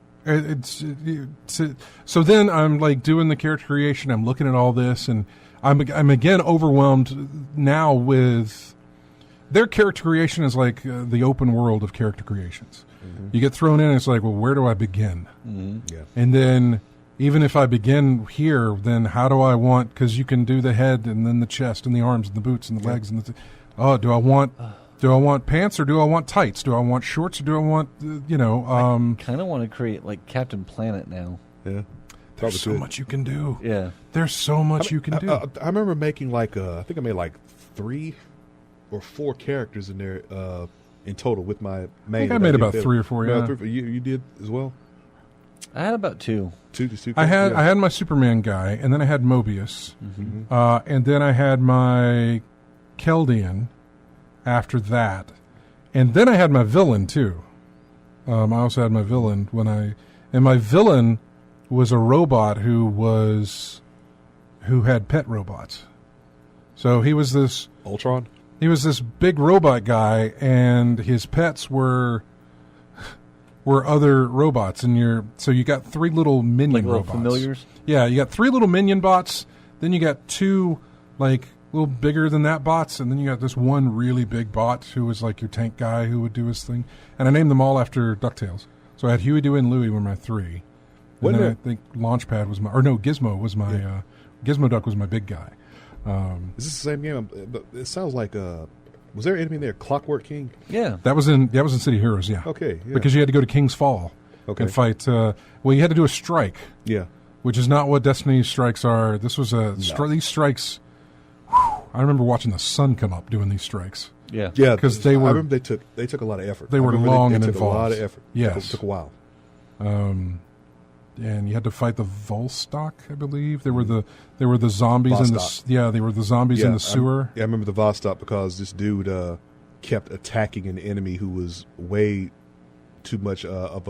then I'm like doing the character creation. I'm looking at all this, and I'm again overwhelmed now with their character creation is like the open world of character creations. You get thrown in, and it's like, well, where do I begin? Yeah. And then even if I begin here, then how do I want? Because you can do the head and then the chest and the arms and the boots and the legs and do I want pants or do I want tights? Do I want shorts or do I want I kind of want to create like Captain Planet now. Yeah. There's so much you can do. Yeah. There's so much you can do. I remember making I think I made like 3 or 4 characters in there in total with my main. I think I made about 3 or 4. Yeah, you did as well. I had about 2. Two I had my Superman guy, and then I had Mobius, and then I had my Keldian after that, and then I had my villain too. I also had my villain and my villain was a robot who had pet robots. So he was this Ultron. He was this big robot guy, and his pets were other robots. And so you got 3 little minion little robots. familiars. Yeah, you got 3 little minion bots. Then you got 2 like a little bigger than that bots, and then you got this one really big bot who was like your tank guy who would do his thing. And I named them all after DuckTales. So I had Huey, Dewey, and Louie were my 3. And then I think Launchpad was Gizmo was my Gizmo Duck was my big guy. Is this the same game? But it sounds like was there an enemy in there? Clockwork King. Yeah, that was in City Heroes. Yeah. Okay. Yeah. Because you had to go to King's Fall. Okay. And fight. You had to do a strike. Yeah. which is not what Destiny strikes are. This was these strikes. I remember watching the sun come up doing these strikes. Yeah, because they were. I remember they took a lot of effort. They were long and they took involved. a lot of effort. Yes, it took a while. And you had to fight the Volstock, I believe. There were the zombies in the they were the zombies in the sewer. I remember the Vostok because this dude kept attacking an enemy who was way too much of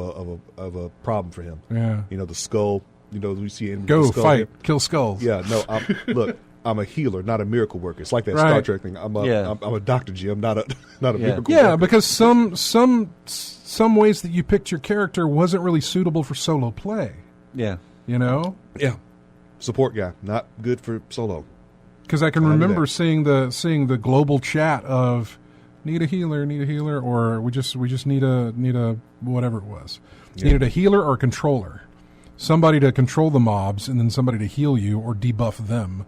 a problem for him. Yeah, the skull. We see enemies. Go with the skull fight, here. kill skulls. Yeah, no. Look, I'm a healer, not a miracle worker. It's like that Right. Star Trek thing. I'm a Dr. G. I'm not a miracle Yeah, worker. because some ways that you picked your character wasn't really suitable for solo play. Yeah. Yeah, support guy, not good for solo. Because I can I knew remember that. seeing the global chat of need a healer, or we just need a whatever it was. Yeah. Needed a healer or a controller, somebody to control the mobs, and then somebody to heal you or debuff them,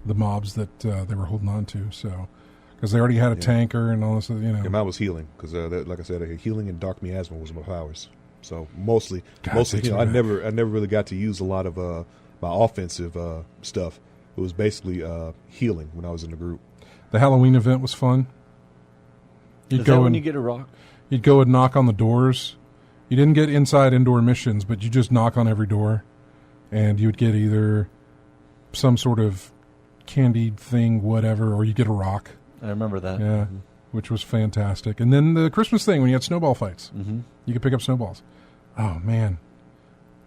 the mobs that they were holding on to. So because they already had a tanker and all this, Yeah, mine was healing because, like I said, healing and dark miasma was my powers. So mostly, I never really got to use a lot of my offensive stuff. It was basically healing when I was in the group. The Halloween event was fun. Is that when you get a rock? You'd go and knock on the doors. You didn't get indoor missions, but you just knock on every door, and you would get either some sort of candied thing, whatever, or you get a rock. I remember that. Yeah, which was fantastic. And then the Christmas thing when you had snowball fights. Mm-hmm. You could pick up snowballs. Oh, man.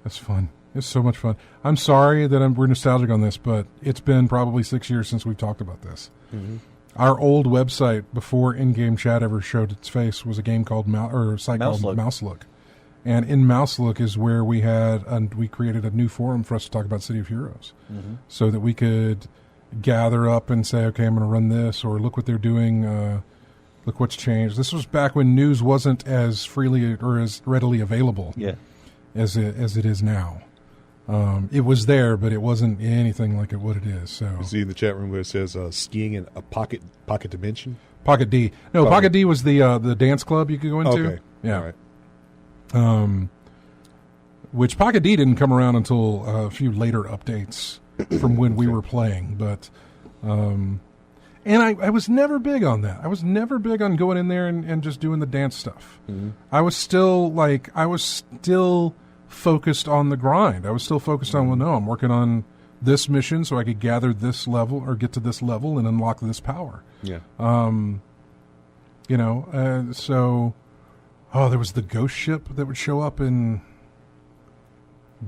That's fun. It's so much fun. I'm sorry that we're nostalgic on this, but it's been probably 6 years since we've talked about this. Mm-hmm. Our old website, before in-game chat ever showed its face, was a game called called Mouse Look. And in Mouse Look is where we created a new forum for us to talk about City of Heroes, so that we could gather up and say, okay, I'm going to run this, or look what they're doing, look what's changed. This was back when news wasn't as freely or as readily available as it is now. It was there, but it wasn't anything like what it is. So You see in the chat room where it says skiing in a pocket dimension? Pocket D. No, Pocket D was the dance club you could go into. Okay. Yeah. All right. Which Pocket D didn't come around until a few later updates from when we were playing. But, and I was never big on that. I was never big on going in there and just doing the dance stuff. Mm-hmm. I was still focused on the grind. I was still focused on, I'm working on this mission so I could gather this level or get to this level and unlock this power. Yeah. There was the ghost ship that would show up in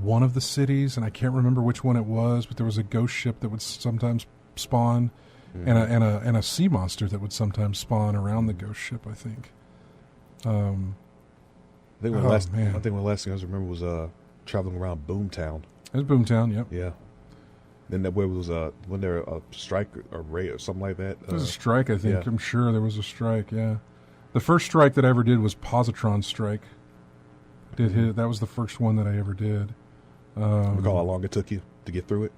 one of the cities, and I can't remember which one it was, but there was a ghost ship that would sometimes spawn, and a sea monster that would sometimes spawn around the ghost ship, I think. I think one of the last thing I remember was traveling around Boomtown. It was Boomtown, yep. Yeah. Then that where was when there a strike or raid or something like that. There was a strike, I think. Yeah. I'm sure there was a strike. Yeah. The first strike that I ever did was Positron Strike. That was the first one that I ever did. Recall how long it took you to get through it?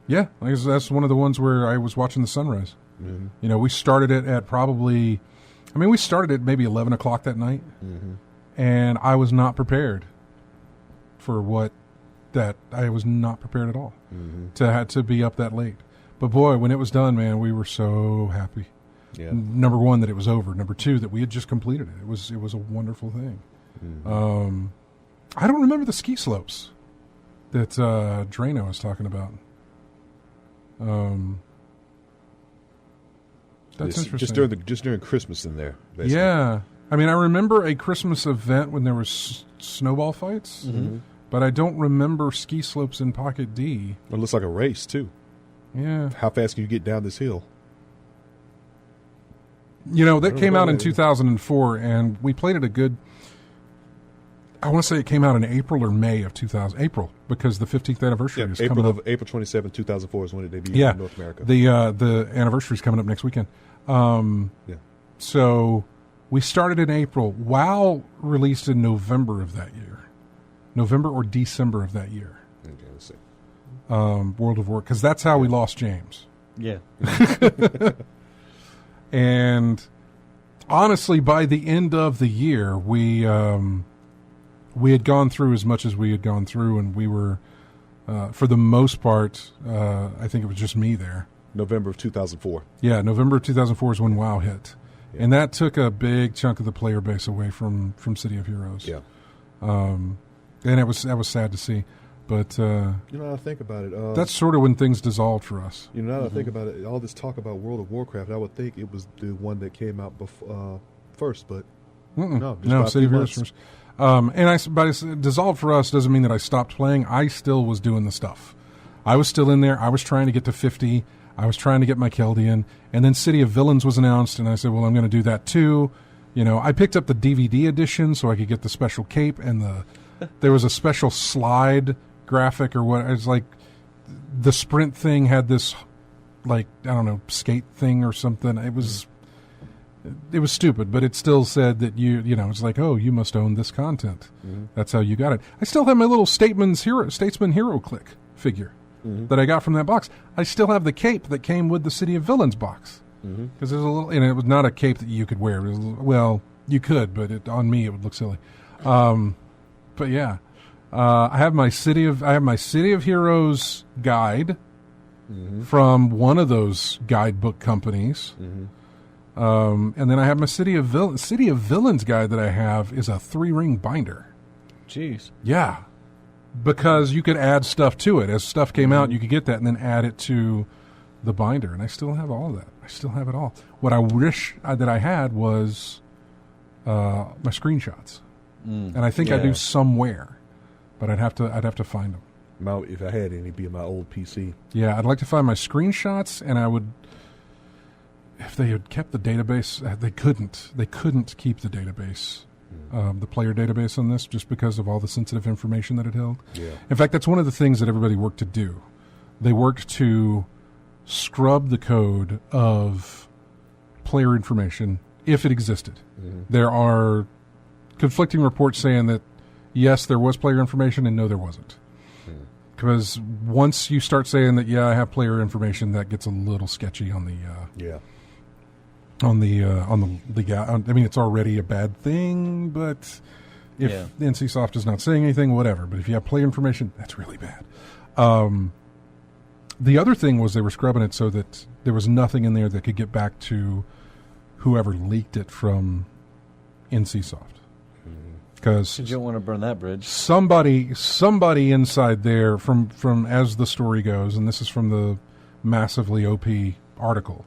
Yeah, that's one of the ones where I was watching the sunrise. Mm-hmm. We started it at we started at maybe 11 o'clock that night, and I was not prepared for I was not prepared at all to be up that late. But boy, when it was done, man, we were so happy. Yeah. Number one, that it was over. Number two, that we had just completed it. It was a wonderful thing. I don't remember the ski slopes that Drano was talking about. That's interesting. Just during Christmas in there. Basically. Yeah, I remember a Christmas event when there was snowball fights, but I don't remember ski slopes in Pocket D. It looks like a race too. Yeah, how fast can you get down this hill? That came out in 2004, and we played it a good. I want to say it came out in April or May of 2000. April, because the 15th anniversary is coming up. April 27, 2004 is when it debuted in North America. The anniversary is coming up next weekend. So we started in April. WoW released in November of that year. November or December of that year. Okay, let's see. World of War, because that's how we lost James. Yeah. And honestly, by the end of the year, we had gone through as much as we had gone through, and we were For the most part, I think it was just me there. November of 2004. Yeah, November of 2004 is when WoW hit. Yeah. And that took a big chunk of the player base away from City of Heroes. Yeah. And that was sad to see. But you know, how I think about it. That's sort of when things dissolved for us. You know, now that I think about it, all this talk about World of Warcraft, I would think it was the one that came out first, but no, City of Heroes first. But dissolved for us doesn't mean that I stopped playing. I still was doing the stuff. I was still in there. I was trying to get to 50. I was trying to get my Keldian. And then City of Villains was announced, and I said, well, I'm going to do that too. You know, I picked up the DVD edition so I could get the special cape, and there was a special slide graphic or what. It's like the sprint thing had this, like, I don't know, skate thing or something. It was stupid, but it still said that you know, it's like, oh, you must own this content. Mm-hmm. That's how you got it. I still have my little Statesman Hero Click figure that I got from that box. I still have the cape that came with the City of Villains box. Because there's a little, and it was not a cape that you could wear. It was, well, you could, but on me it would look silly. But yeah, I have my City of Heroes guide from one of those guidebook companies. And then I have my City of Villains guide that I have is a 3-ring binder. Jeez. Yeah, because you could add stuff to it. As stuff came out, you could get that and then add it to the binder. And I still have all of that. I still have it all. What I wish that I had was my screenshots. And I think I do somewhere, but I'd have to find them. If I had any, it'd be in my old PC. Yeah, I'd like to find my screenshots, and I would. If they had kept the database, they couldn't. They couldn't keep the database, the player database on this, just because of all the sensitive information that it held. Yeah. In fact, that's one of the things that everybody worked to do. They worked to scrub the code of player information if it existed. There are conflicting reports saying that yes, there was player information, and no, there wasn't. Because once you start saying that, yeah, I have player information, that gets a little sketchy on the legal. I mean, it's already a bad thing, but if NCSoft is not saying anything, whatever. But if you have player information, that's really bad. The other thing was they were scrubbing it so that there was nothing in there that could get back to whoever leaked it from NCSoft. Because you don't want to burn that bridge. Somebody inside there, from as the story goes, and this is from the massively OP article,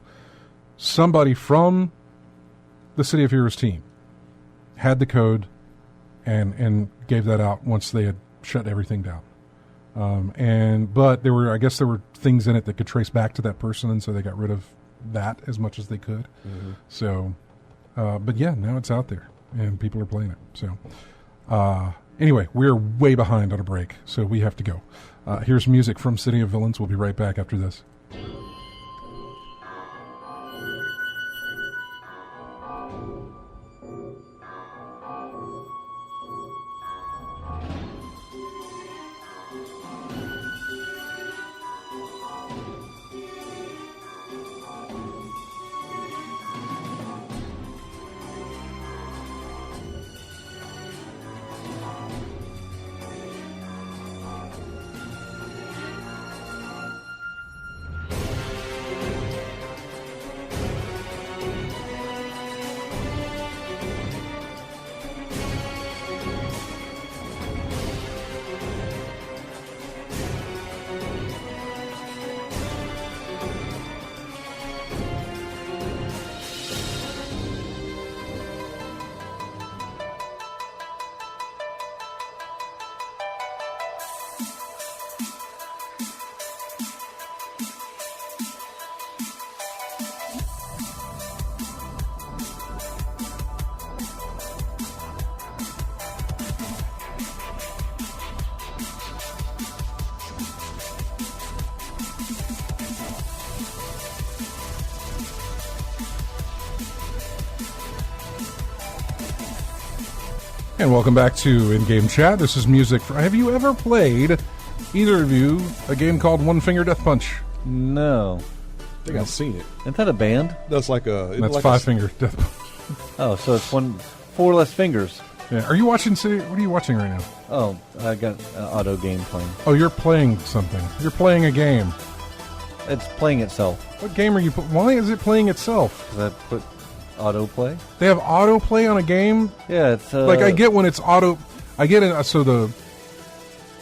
somebody from the City of Heroes team had the code and gave that out once they had shut everything down. But there were things in it that could trace back to that person, and so they got rid of that as much as they could. So, but yeah, now it's out there and people are playing it. So, anyway, we're way behind on a break, so we have to go. Here's music from City of Villains. We'll be right back after this. And welcome back to In-Game Chat. This is music for... Have you ever played, either of you, a game called One Finger Death Punch? No. I think I've seen it. Isn't that a band? That's like a... That's like Five Finger Death Punch. Oh, so it's 4 less fingers. Yeah. Are you watching City? What are you watching right now? Oh, I got an auto game playing. Oh, you're playing something. You're playing a game. It's playing itself. What game are you? Why is it playing itself? Because I put autoplay. They have autoplay on a game. Yeah, it's Like I get when it's auto. I get it. So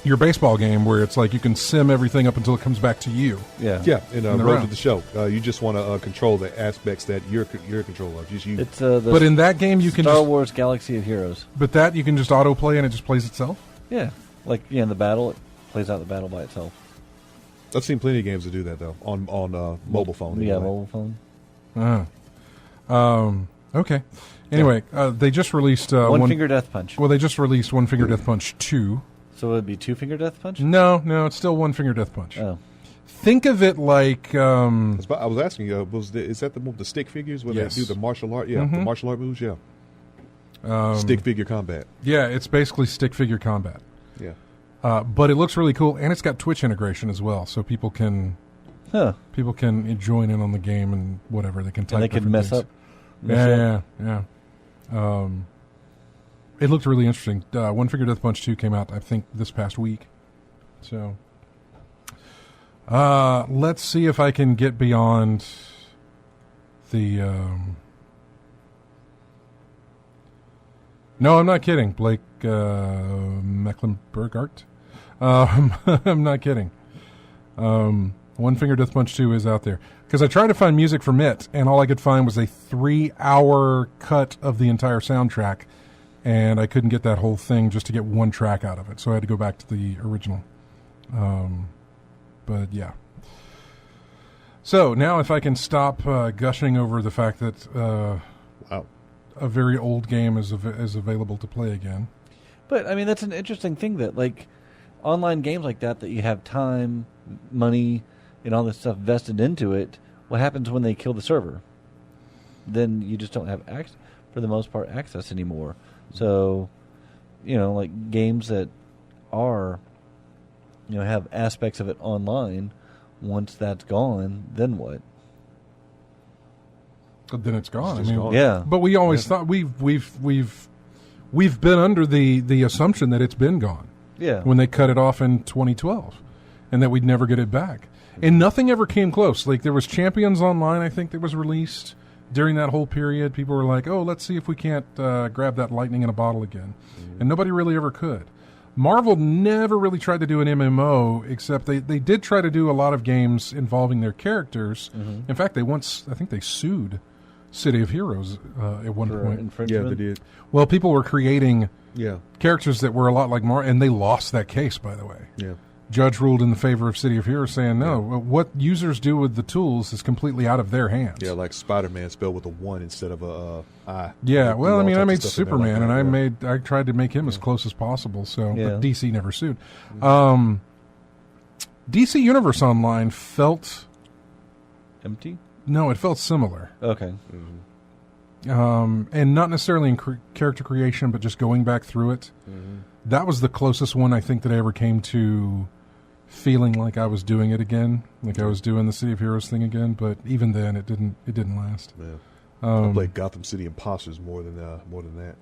your baseball game where it's like you can sim everything up until it comes back to you. Yeah. Yeah, in the Road round. to the Show, you just want to control the aspects that you're in control of. Just you. It's the But in that game, you can Star just. Wars Galaxy of Heroes. But that you can just autoplay and it just plays itself. Yeah, like in the battle, it plays out the battle by itself. I've seen plenty of games that do that though on mobile phone. Yeah, anyway. mobile phone. Okay. Anyway, they just released One Finger Death Punch. Well, they just released One Finger Death Punch 2. So it would be Two Finger Death Punch? No, it's still One Finger Death Punch. Oh. Think of it like I was asking you, is that the stick figures where Yes. they do the martial art? Yeah, the martial art moves. Yeah, stick figure combat. yeah, it's basically stick figure combat. Yeah, But it looks really cool, and it's got Twitch integration as well, so people can join in on the game and whatever they can type. And they could different mess things. up. Yeah. It looked really interesting. One Finger Death Punch 2 came out, I think, this past week. So, let's see if I can get beyond the. No, I'm not kidding. Blake Mecklenburg-Art. I'm not kidding. One Finger Death Punch 2 is out there. Because I tried to find music from it, and all I could find was a 3-hour cut of the entire soundtrack, and I couldn't get that whole thing just to get one track out of it. So I had to go back to the original. But yeah. So now if I can stop gushing over the fact that wow. a very old game is available to play again. But, I mean, that's an interesting thing that, like, online games like that you have time, money, and all this stuff vested into it, what happens when they kill the server? Then you just don't have, for the most part, access anymore. So, like games that are, have aspects of it online, once that's gone, then what? But then it's gone. It's I mean, gone. Yeah. But we always thought we've been under the assumption that it's been gone. Yeah. When they cut it off in 2012, and that we'd never get it back. And nothing ever came close. Like, there was Champions Online, I think, that was released during that whole period. People were like, oh, let's see if we can't grab that lightning in a bottle again. And nobody really ever could. Marvel never really tried to do an MMO, except they did try to do a lot of games involving their characters. In fact, I think they sued City of Heroes at one For point. infringement? Yeah, they did. Well, people were creating Yeah, characters that were a lot like Marvel, and they lost that case, by the way. yeah. Judge ruled in the favor of City of Heroes, saying, no, what users do with the tools is completely out of their hands. Yeah, like Spider-Man spelled with a 1 instead of a I. Yeah, They do well, I all mean, I types of made stuff in there like Superman, that, and I tried to make him as close as possible, so, Yeah. but DC never sued. DC Universe Online felt, Empty? no, it felt similar. Okay. And not necessarily in character creation, but just going back through it. That was the closest one I think that I ever came to feeling like I was doing it again, like I was doing the City of Heroes thing again. But even then, it didn't last. Yeah. I played Gotham City Imposters more than that.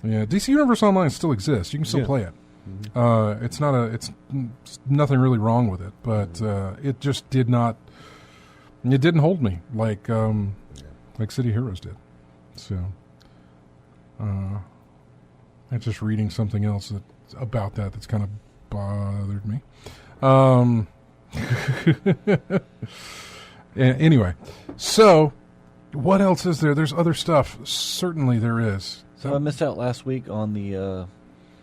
Yeah, DC Universe Online still exists. You can still play it. It's nothing really wrong with it, but it just did not. It didn't hold me like City Heroes did. So, I'm just reading something else about that's kind of bothered me. Anyway, so what else is there? There's other stuff. Certainly there is. So I missed out last week on the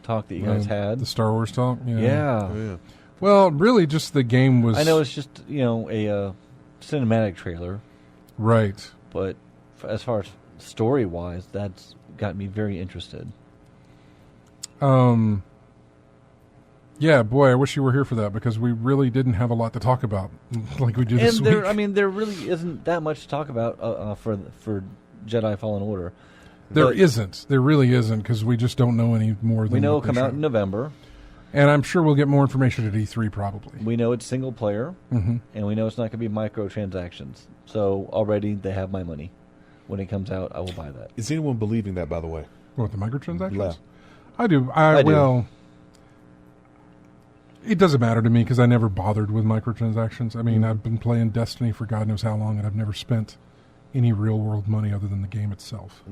talk that you guys had. The Star Wars talk. Yeah. Oh, yeah. Well, really, just the game was. I know it's just, a cinematic trailer, right. but as far as story-wise, that's got me very interested. Yeah, boy, I wish you were here for that because we really didn't have a lot to talk about like we did this And week. there really isn't that much to talk about for Jedi Fallen Order. There But isn't. There really isn't because we just don't know any more than We know what it'll they come out showed. in November. And I'm sure we'll get more information at E3 probably. We know it's single player, and we know it's not going to be microtransactions. So already they have my money. When it comes out, I will buy that. Is anyone believing that, by the way? What, the microtransactions? Yeah. I do. I do. Well, it doesn't matter to me because I never bothered with microtransactions. I mean, I've been playing Destiny for God knows how long, and I've never spent any real world money other than the game itself.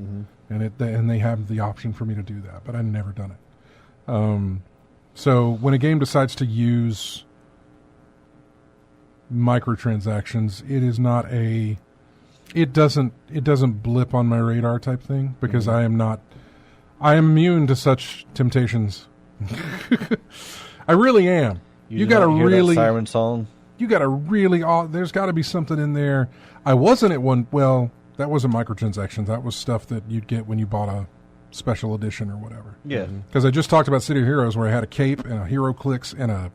And they have the option for me to do that, but I've never done it. So when a game decides to use microtransactions, it is not a. It doesn't blip on my radar type thing because I am immune to such temptations. I really am. You got to really that siren song. You got to really. There's got to be something in there. I wasn't at one. Well, that wasn't microtransactions. That was stuff that you'd get when you bought a special edition or whatever. Yeah. Because I just talked about City of Heroes where I had a cape and a hero clicks and a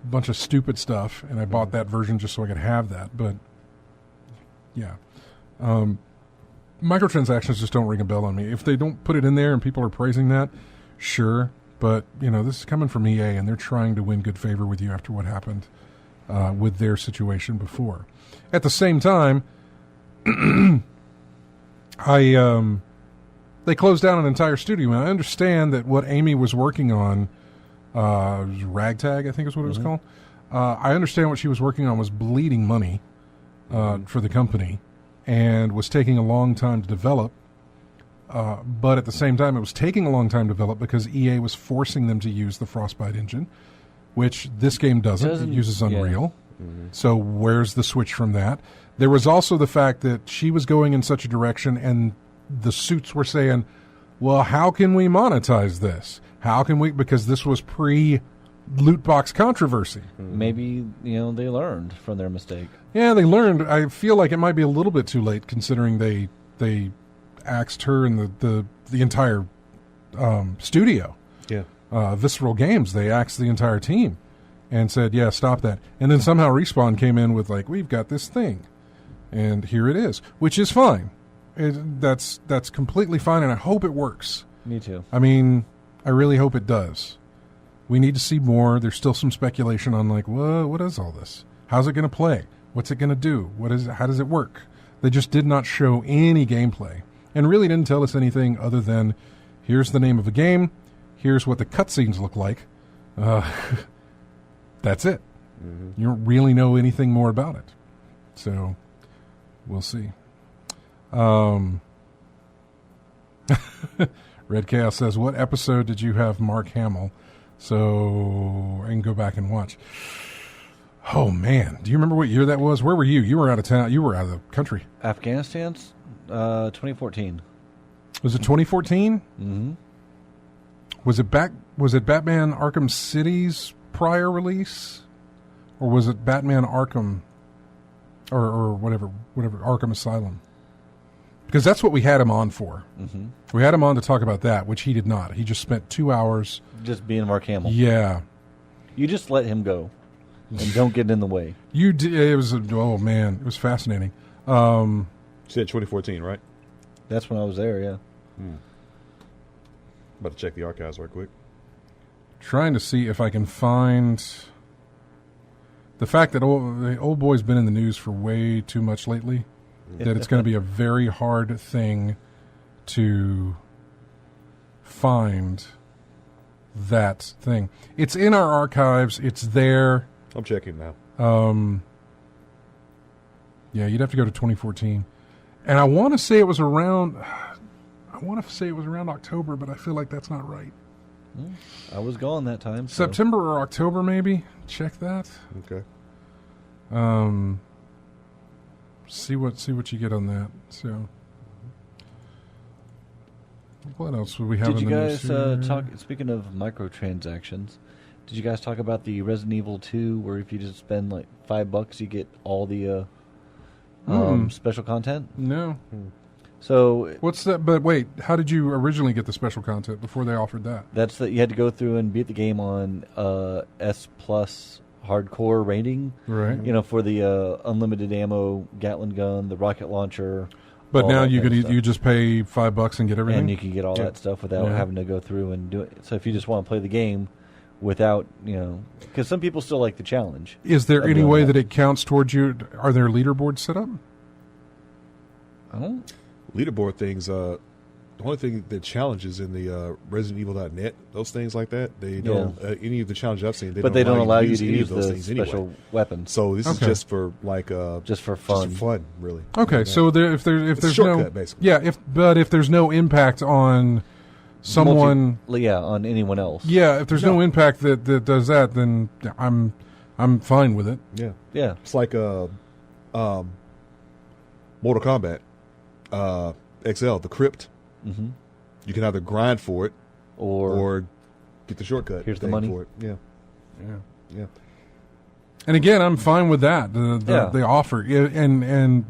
bunch of stupid stuff, and I bought that version just so I could have that. But yeah, microtransactions just don't ring a bell on me. If they don't put it in there and people are praising that, sure. But, this is coming from EA, and they're trying to win good favor with you after what happened with their situation before. At the same time, they closed down an entire studio, and I understand that what Amy was working on, was Ragtag, I think is what it was called. I understand what she was working on was bleeding money for the company and was taking a long time to develop. But at the same time, it was taking a long time to develop because EA was forcing them to use the Frostbite engine, which this game doesn't. It uses Unreal. Yeah. So where's the switch from that? There was also the fact that she was going in such a direction, and the suits were saying, well, how can we monetize this? How can we? Because this was pre-loot box controversy. Maybe, they learned from their mistake. Yeah, they learned. I feel like it might be a little bit too late considering they axed her and the entire studio. Yeah. Visceral Games, they axed the entire team and said, yeah, stop that. And then somehow Respawn came in with we've got this thing. And here it is, which is fine. That's completely fine, and I hope it works. Me too. I mean, I really hope it does. We need to see more. There's still some speculation on what is all this? How's it going to play? What's it going to do? How does it work? They just did not show any gameplay and really didn't tell us anything other than here's the name of a game, here's what the cutscenes look like. That's it. You don't really know anything more about it. So we'll see. Red Chaos says, what episode did you have Mark Hamill? So I can go back and watch. Oh, man. Do you remember what year that was? Where were you? You were out of town. You were out of the country. Afghanistan's 2014. Was it 2014? Mm-hmm. Was it Batman Arkham City's prior release? Or was it Batman Arkham or whatever Arkham Asylum? Because that's what we had him on for. Mm-hmm. We had him on to talk about that, which he did not. He just spent 2 hours. Just being Mark Hamill. Yeah. You just let him go. And don't get in the way. You did. It was, oh, man. It was fascinating. You said 2014, right? That's when I was there, yeah. About to check the archives right quick. Trying to see if I can find the fact that the old boy's been in the news for way too much lately. That it's going to be a very hard thing to find that thing. It's in our archives. It's there. I'm checking now. Yeah, you'd have to go to 2014. And I want to say it was around October, but I feel like that's not right. I was gone that time. So. September or October, maybe. Check that. Okay. See what you get on that. So, what else would we have? Did you in the guys news talk? Speaking of microtransactions, did you guys talk about the Resident Evil 2, where if you just spend like $5, you get all the special content? No. So what's that? But wait, how did you originally get the special content before they offered that? That's that you had to go through and beat the game on S+ hardcore rating, right? You know, for the unlimited ammo Gatling gun, the rocket launcher. But now you just pay $5 and get everything, and you can get all that stuff without having to go through and do it. So if you just want to play the game without, because some people still like the challenge. Is there any way that it counts towards you? Are there leaderboards set up? I don't. Leaderboard things. The only thing that challenges in the ResidentEvil.net, those things like that, they don't. Any of the challenges I've seen, they don't allow you to use those the things special anyway. weapons. So this is just for like just for fun. Just for fun, really. Okay, so if there's shortcut, no basically. if there's no impact on someone, on anyone else. Yeah, if there's no impact that does that, then I'm fine with it. Yeah, yeah. It's like Mortal Kombat XL, the Crypt. Mm-hmm. You can either grind for it or get the shortcut. Here's the money for it. Yeah. And again, I'm fine with that. The offer,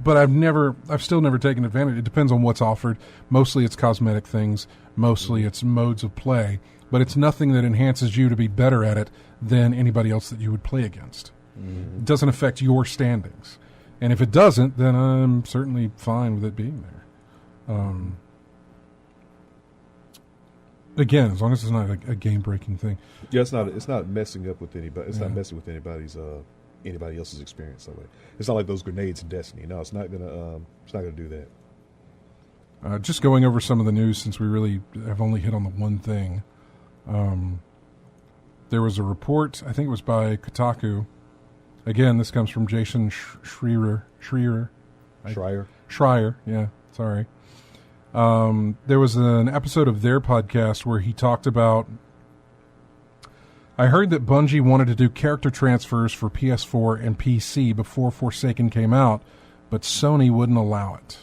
but I've still never taken advantage. It depends on what's offered. Mostly it's cosmetic things. Mostly it's modes of play. But it's nothing that enhances you to be better at it than anybody else that you would play against. Mm-hmm. It doesn't affect your standings. And if it doesn't, then I'm certainly fine with it being there. Again, as long as it's not a game-breaking thing. Yeah, it's not messing up with anybody. It's not messing with anybody else's experience. It's not like those grenades in Destiny. No, it's not gonna do that. Just going over some of the news, since we really have only hit on the one thing. There was a report, I think it was by Kotaku. Again, this comes from Jason Schreier. Schreier, yeah, sorry. There was an episode of their podcast where he talked about, I heard that Bungie wanted to do character transfers for PS4 and PC before Forsaken came out, but Sony wouldn't allow it.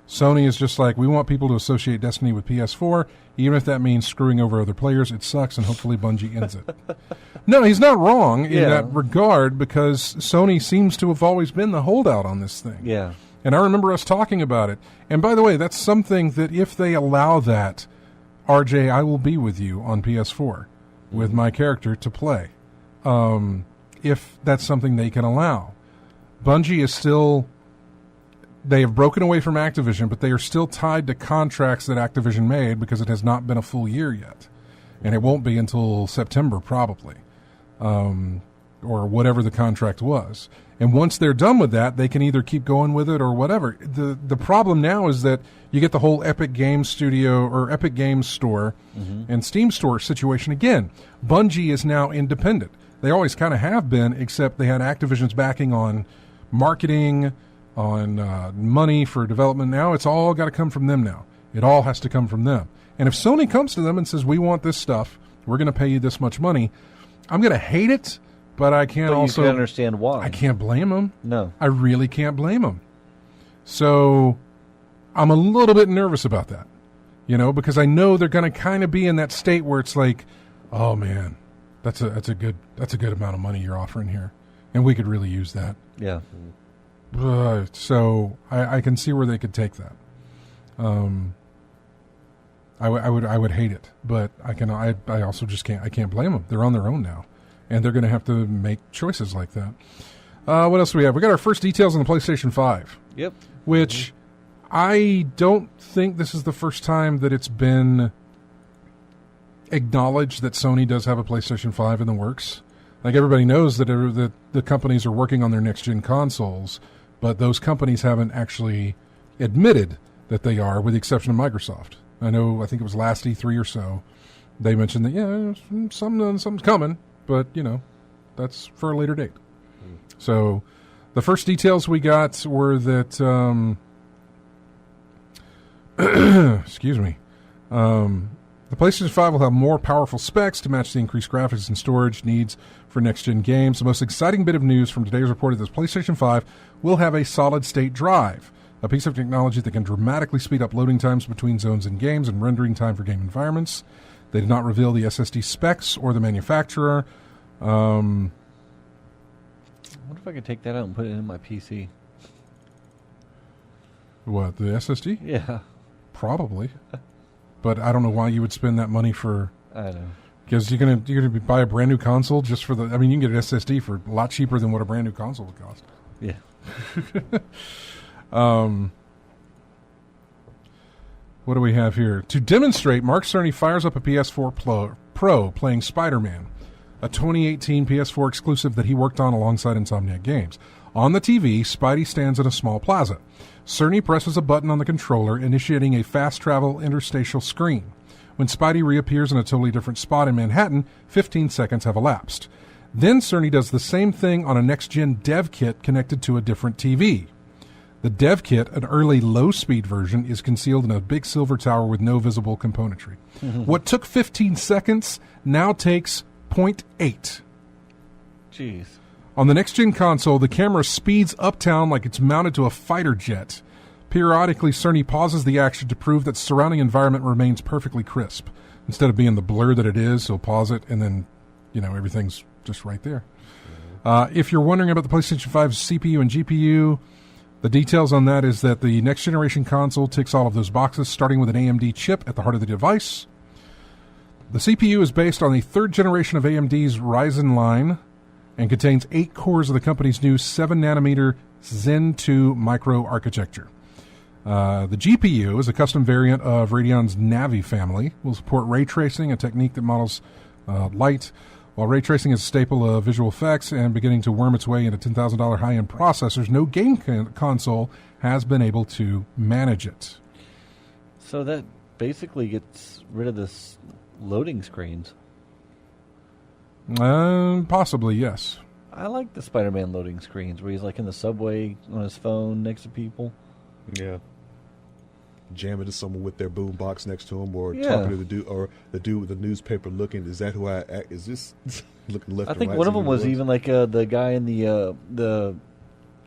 Sony is just like, we want people to associate Destiny with PS4, even if that means screwing over other players. It sucks, and hopefully Bungie ends it. No, he's not wrong in that regard, because Sony seems to have always been the holdout on this thing. Yeah. And I remember us talking about it. And by the way, that's something that if they allow that, RJ, I will be with you on PS4 with my character to play. If that's something they can allow. Bungie is still... They have broken away from Activision, but they are still tied to contracts that Activision made because it has not been a full year yet. And it won't be until September, probably, or whatever the contract was. And once they're done with that, they can either keep going with it or whatever. The problem now is that you get the whole Epic Games Studio or Epic Games Store and Steam Store situation again. Bungie is now independent. They always kind of have been, except they had Activision's backing on marketing, on money for development. Now it's all got to come from them now. It all has to come from them. And if Sony comes to them and says, we want this stuff, we're going to pay you this much money, I'm going to hate it, but I can't also... you can understand why. I can't blame them. No. I really can't blame them. So I'm a little bit nervous about that, because I know they're going to kind of be in that state where it's like, oh man, that's a good amount of money you're offering here, and we could really use that. Yeah. So I can see where they could take that. I would hate it, but I also just can't. I can't blame them. They're on their own now, and they're going to have to make choices like that. What else do we have? We got our first details on the PlayStation 5. Yep. Which I don't think this is the first time that it's been acknowledged that Sony does have a PlayStation 5 in the works. Like, everybody knows that the companies are working on their next-gen consoles, but those companies haven't actually admitted that they are, with the exception of Microsoft. I think it was last E3 or so, they mentioned that, something's coming, but, that's for a later date. So the first details we got were that, excuse me, the PlayStation 5 will have more powerful specs to match the increased graphics and storage needs for next-gen games. The most exciting bit of news from today's report is that PlayStation 5 will have a solid-state drive, a piece of technology that can dramatically speed up loading times between zones in games and rendering time for game environments. They did not reveal the SSD specs or the manufacturer. I wonder if I could take that out and put it in my PC. What, the SSD? Yeah. Probably. But I don't know why you would spend that money for... I know. Because you're gonna buy a brand new console just for the... I mean, you can get an SSD for a lot cheaper than what a brand new console would cost. Yeah. What do we have here? To demonstrate, Mark Cerny fires up a PS4 Pro playing Spider-Man. a 2018 PS4 exclusive that he worked on alongside Insomniac Games. On the TV, Spidey stands in a small plaza. Cerny presses a button on the controller, initiating a fast travel interstitial screen. When Spidey reappears in a totally different spot in Manhattan, 15 seconds have elapsed. Then Cerny does the same thing on a next-gen dev kit connected to a different TV. The dev kit, an early low-speed version, is concealed in a big silver tower with no visible componentry. What took 15 seconds now takes 0.8. Jeez. On the next-gen console, the camera speeds uptown like it's mounted to a fighter jet. Periodically, Cerny pauses the action to prove that surrounding environment remains perfectly crisp. Instead of being the blur that it is, he'll pause it, and then, everything's just right there. If you're wondering about the PlayStation 5's CPU and GPU, the details on that is that the next-generation console ticks all of those boxes, starting with an AMD chip at the heart of the device. The CPU is based on the third generation of AMD's Ryzen line and contains 8 cores of the company's new 7-nanometer Zen 2 microarchitecture. The GPU is a custom variant of Radeon's Navi family. Will support ray tracing, a technique that models light. While ray tracing is a staple of visual effects and beginning to worm its way into $10,000 high-end processors, no game console has been able to manage it. So that basically gets rid of this loading screens. Possibly, yes. I like the Spider-Man loading screens where he's like in the subway on his phone next to people. Yeah. Jamming to someone with their boom box next to him, or Yeah. talking to the dude with the newspaper looking. Is that who I act? Is this looking left? I and think right, one of see them who it was even like the guy in the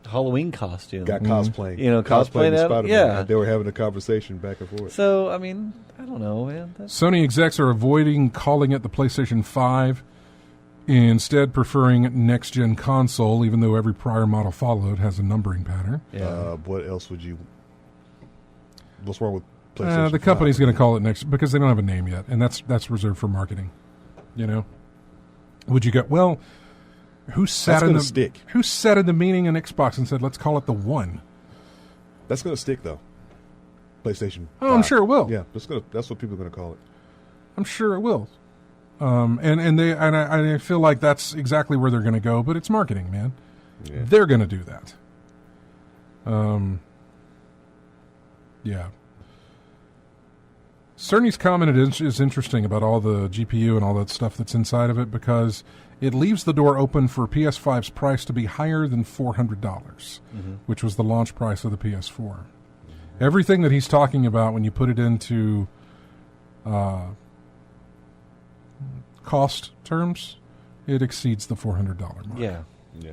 Halloween costume. got cosplaying. Cosplaying as that? Spider-Man. Yeah. And they were having a conversation back and forth. So, I mean, I don't know, man. Sony execs are avoiding calling it the PlayStation 5, instead preferring next-gen console, even though every prior model followed has a numbering pattern. Yeah. What else would you? What's wrong with PlayStation? The company's going to call it next because they don't have a name yet, and that's reserved for marketing. Would you go? Well, who sat in the stick? Who sat in the meeting in Xbox and said, "Let's call it the One"? That's going to stick though. PlayStation. Oh, I'm 5. sure it will. Yeah, that's what people are going to call it. I'm I'm sure it will. I feel like that's exactly where they're going to go. But it's marketing, man. Yeah. They're going to do that. Yeah. Cerny's comment is interesting about all the GPU and all that stuff that's inside of it because it leaves the door open for PS5's price to be higher than $400, which was the launch price of the PS4. Everything that he's talking about when you put it into cost terms, it exceeds the $400 mark. Yeah. Yeah.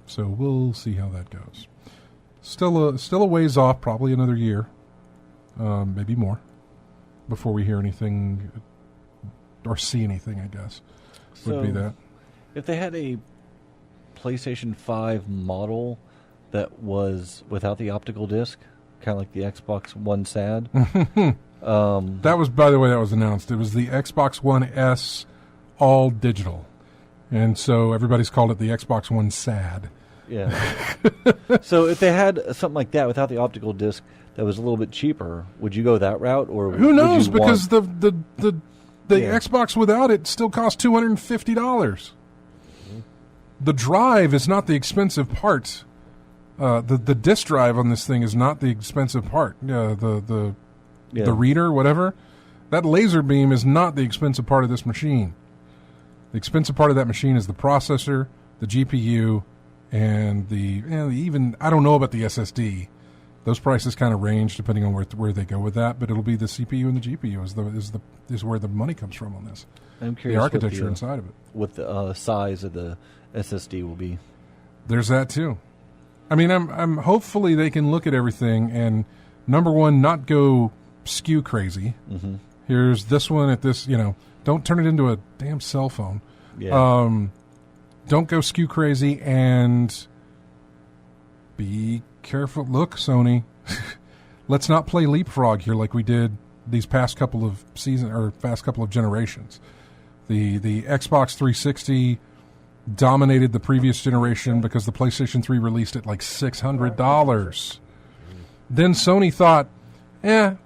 So we'll see how that goes. Still a ways off, probably another year, maybe more, before we hear anything or see anything, I guess, would be that. If they had a PlayStation 5 model that was without the optical disc, kind of like the Xbox One SAD. That was, by the way, that was announced. It was the Xbox One S all digital. And so everybody's called it the Xbox One SAD. Yeah. So if they had something like that without the optical disc that was a little bit cheaper, would you go that route, or who knows? Because the Yeah. Xbox without it still costs $250. The drive is not the expensive part. The disk drive on this thing is not the expensive part. The reader, whatever. That laser beam is not the expensive part of this machine. The expensive part of that machine is the processor, the GPU, and even I don't know about the SSD. Those prices kind of range depending on where they go with that, but it'll be the CPU and the GPU is where the money comes from on this. I'm curious the architecture inside of it. What the size of the SSD will be. There's that too. I mean, I'm hopefully they can look at everything and number one, not go skew crazy. Mm-hmm. Here's this one at this, don't turn it into a damn cell phone. Yeah. Don't go skew crazy and be careful. Look, Sony, let's not play leapfrog here like we did these past couple of generations. The Xbox 360 dominated the previous generation because the PlayStation 3 released at like $600. Then Sony thought,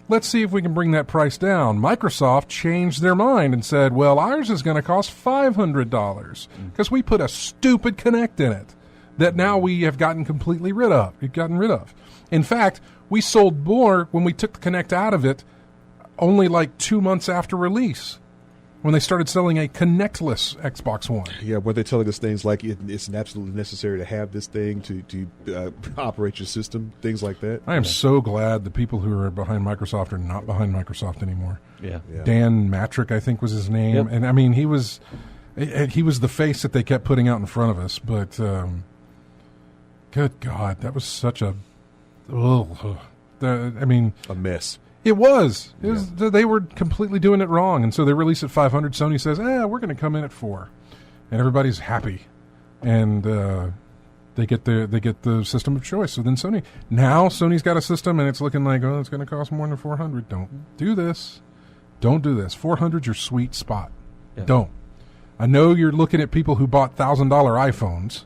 let's see if we can bring that price down. Microsoft changed their mind and said, well, ours is going to cost $500 because we put a stupid Kinect in it that now we have gotten completely rid of. We've gotten rid of. In fact, we sold more when we took the Kinect out of it only like 2 months after release, when they started selling a Kinect-less Xbox One. Yeah, when they're telling us things like it's absolutely necessary to have this thing to operate your system, things like that. I am so glad the people who are behind Microsoft are not behind Microsoft anymore. Yeah. Dan Matrick, I think, was his name. Yep. And, I mean, he was the face that they kept putting out in front of us. But, good God, that was such a... I mean... a mess. It was. They were completely doing it wrong, and so they release at 500. Sony says, we're going to come in at 4. And everybody's happy. And they get the system of choice. So then Sony's got a system, and it's looking like, it's going to cost more than 400. Don't do this. Don't do this. 400's your sweet spot. Yeah. Don't. I know you're looking at people who bought $1,000 iPhones,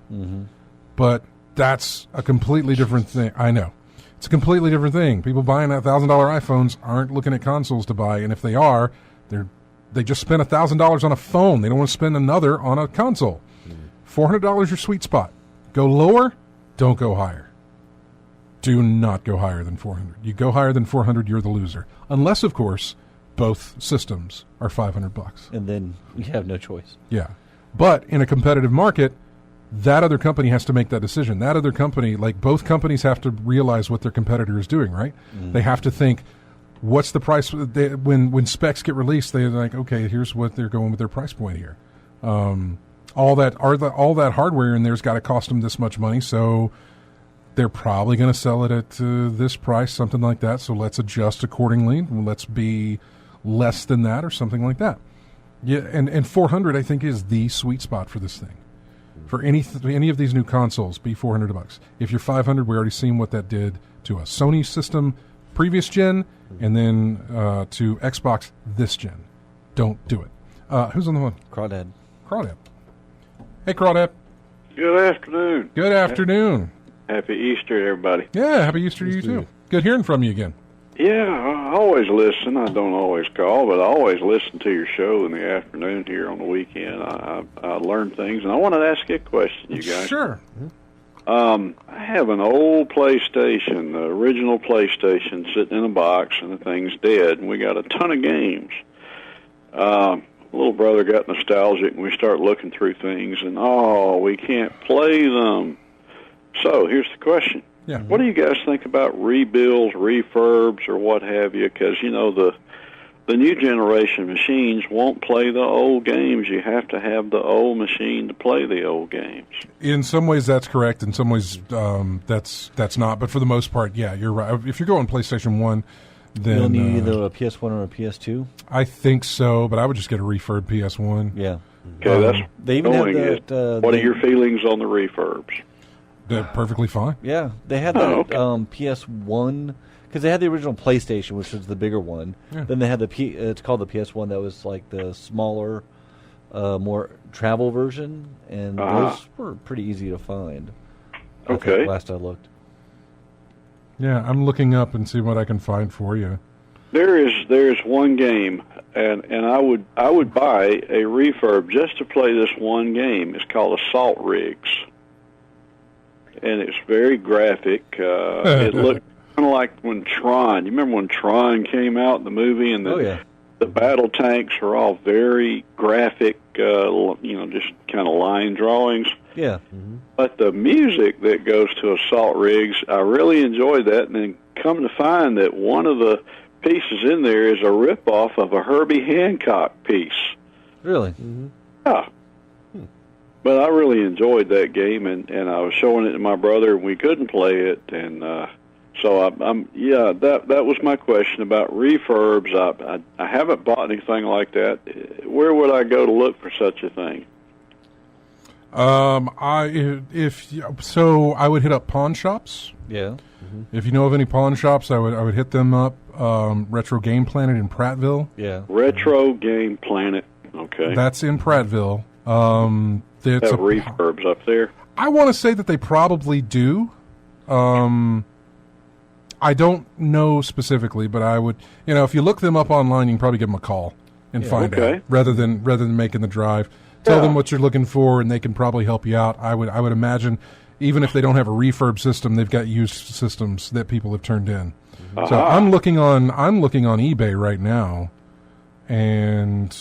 but that's a completely different thing. I know. It's a completely different thing. People buying that $1,000 iPhones aren't looking at consoles to buy, and if they are, they just spent $1,000 on a phone. They don't want to spend another on a console. $400 your sweet spot. Go lower, don't go higher. Do not go higher than 400. You go higher than 400, you're the loser. Unless, of course, both systems are $500. And then you have no choice. Yeah. But in a competitive market, that other company has to make that decision. That other company, like both companies have to realize what their competitor is doing, right? They have to think, what's the price? When specs get released, they're like, okay, here's what they're going with their price point here. All that hardware in there's got to cost them this much money, so they're probably going to sell it at this price, something like that. So let's adjust accordingly. Let's be less than that or something like that. Yeah, and 400 I think is the sweet spot for this thing. For any of these new consoles, be $400. If you're 500, we already seen what that did to a Sony system previous gen, and then to Xbox this gen. Don't do it. Who's on the phone? Crawdad. Hey, Crawdad. Good afternoon. Good afternoon. Happy Easter, everybody. Yeah, happy Easter to you too. Good hearing from you again. Yeah, I always listen. I don't always call, but I always listen to your show in the afternoon here on the weekend. I learn things, and I wanted to ask you a question, you guys. Sure. I have an old PlayStation, the original PlayStation, sitting in a box, and the thing's dead, and we got a ton of games. Little brother got nostalgic, and we start looking through things, and, we can't play them. So here's the question. Yeah. What do you guys think about rebuilds, refurbs, or what have you? Because, the new generation machines won't play the old games. You have to have the old machine to play the old games. In some ways, that's correct. In some ways, that's not. But for the most part, yeah, you're right. If you're going PlayStation 1, then... You'll need either a PS1 or a PS2? I think so, but I would just get a refurb PS1. Yeah. Okay, that's they even have that, what are your feelings on the refurbs? They're perfectly fine. Yeah, they had that PS1 because they had the original PlayStation, which was the bigger one. Yeah. Then they had it's called the PS1 that was like the smaller, more travel version, and those were pretty easy to find. Okay. I think last I looked. Yeah, I'm looking up and see what I can find for you. There's one game, and I would buy a refurb just to play this one game. It's called Assault Rigs. And it's very graphic. It looked kind of like when Tron. You remember when Tron came out in the movie, and the battle tanks were all very graphic. Just kind of line drawings. Yeah. Mm-hmm. But the music that goes to Assault Rigs, I really enjoyed that. And then come to find that one of the pieces in there is a ripoff of a Herbie Hancock piece. Really? Mm-hmm. Yeah. But I really enjoyed that game, and I was showing it to my brother, and we couldn't play it, and so that was my question about refurbs. I haven't bought anything like that. Where would I go to look for such a thing? I would hit up pawn shops. Yeah. Mm-hmm. If you know of any pawn shops, I would hit them up. Retro Game Planet in Prattville. Yeah. Retro Game Planet. Okay. That's in Prattville. Have refurbs up there? I want to say that they probably do. I I don't know specifically, but I would, if you look them up online, you can probably give them a call and find out rather than making the drive. Tell them what you're looking for, and they can probably help you out. I would imagine, even if they don't have a refurb system, they've got used systems that people have turned in. Uh-huh. So I'm looking on eBay right now, and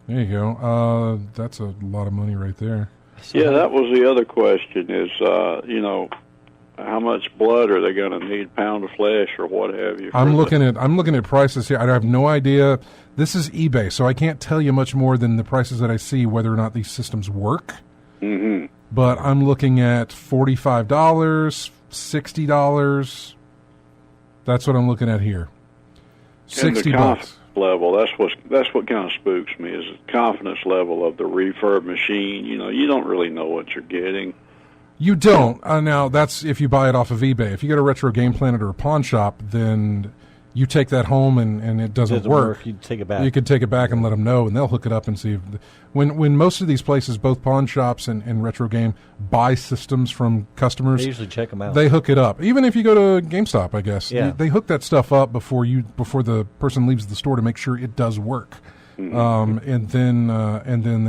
there you go. That's a lot of money right there. Yeah, that was the other question is, how much blood are they going to need, pound of flesh or what have you? I'm looking at prices here. I have no idea. This is eBay, so I can't tell you much more than the prices that I see, whether or not these systems work. Mm-hmm. But I'm looking at $45, $60. That's what I'm looking at here. $60. Level. That's what kind of spooks me is the confidence level of the refurb machine. You don't really know what you're getting. You don't. Now, that's if you buy it off of eBay. If you go to Retro Game Planet or a pawn shop, then you take that home and it doesn't work. You take it back. You can take it back and let them know, and they'll hook it up and see. When most of these places, both pawn shops and Retro Game, buy systems from customers, they usually check them out. They hook it up. Even if you go to GameStop, I guess, yeah. they hook that stuff up before the person leaves the store to make sure it does work. Mm-hmm. And then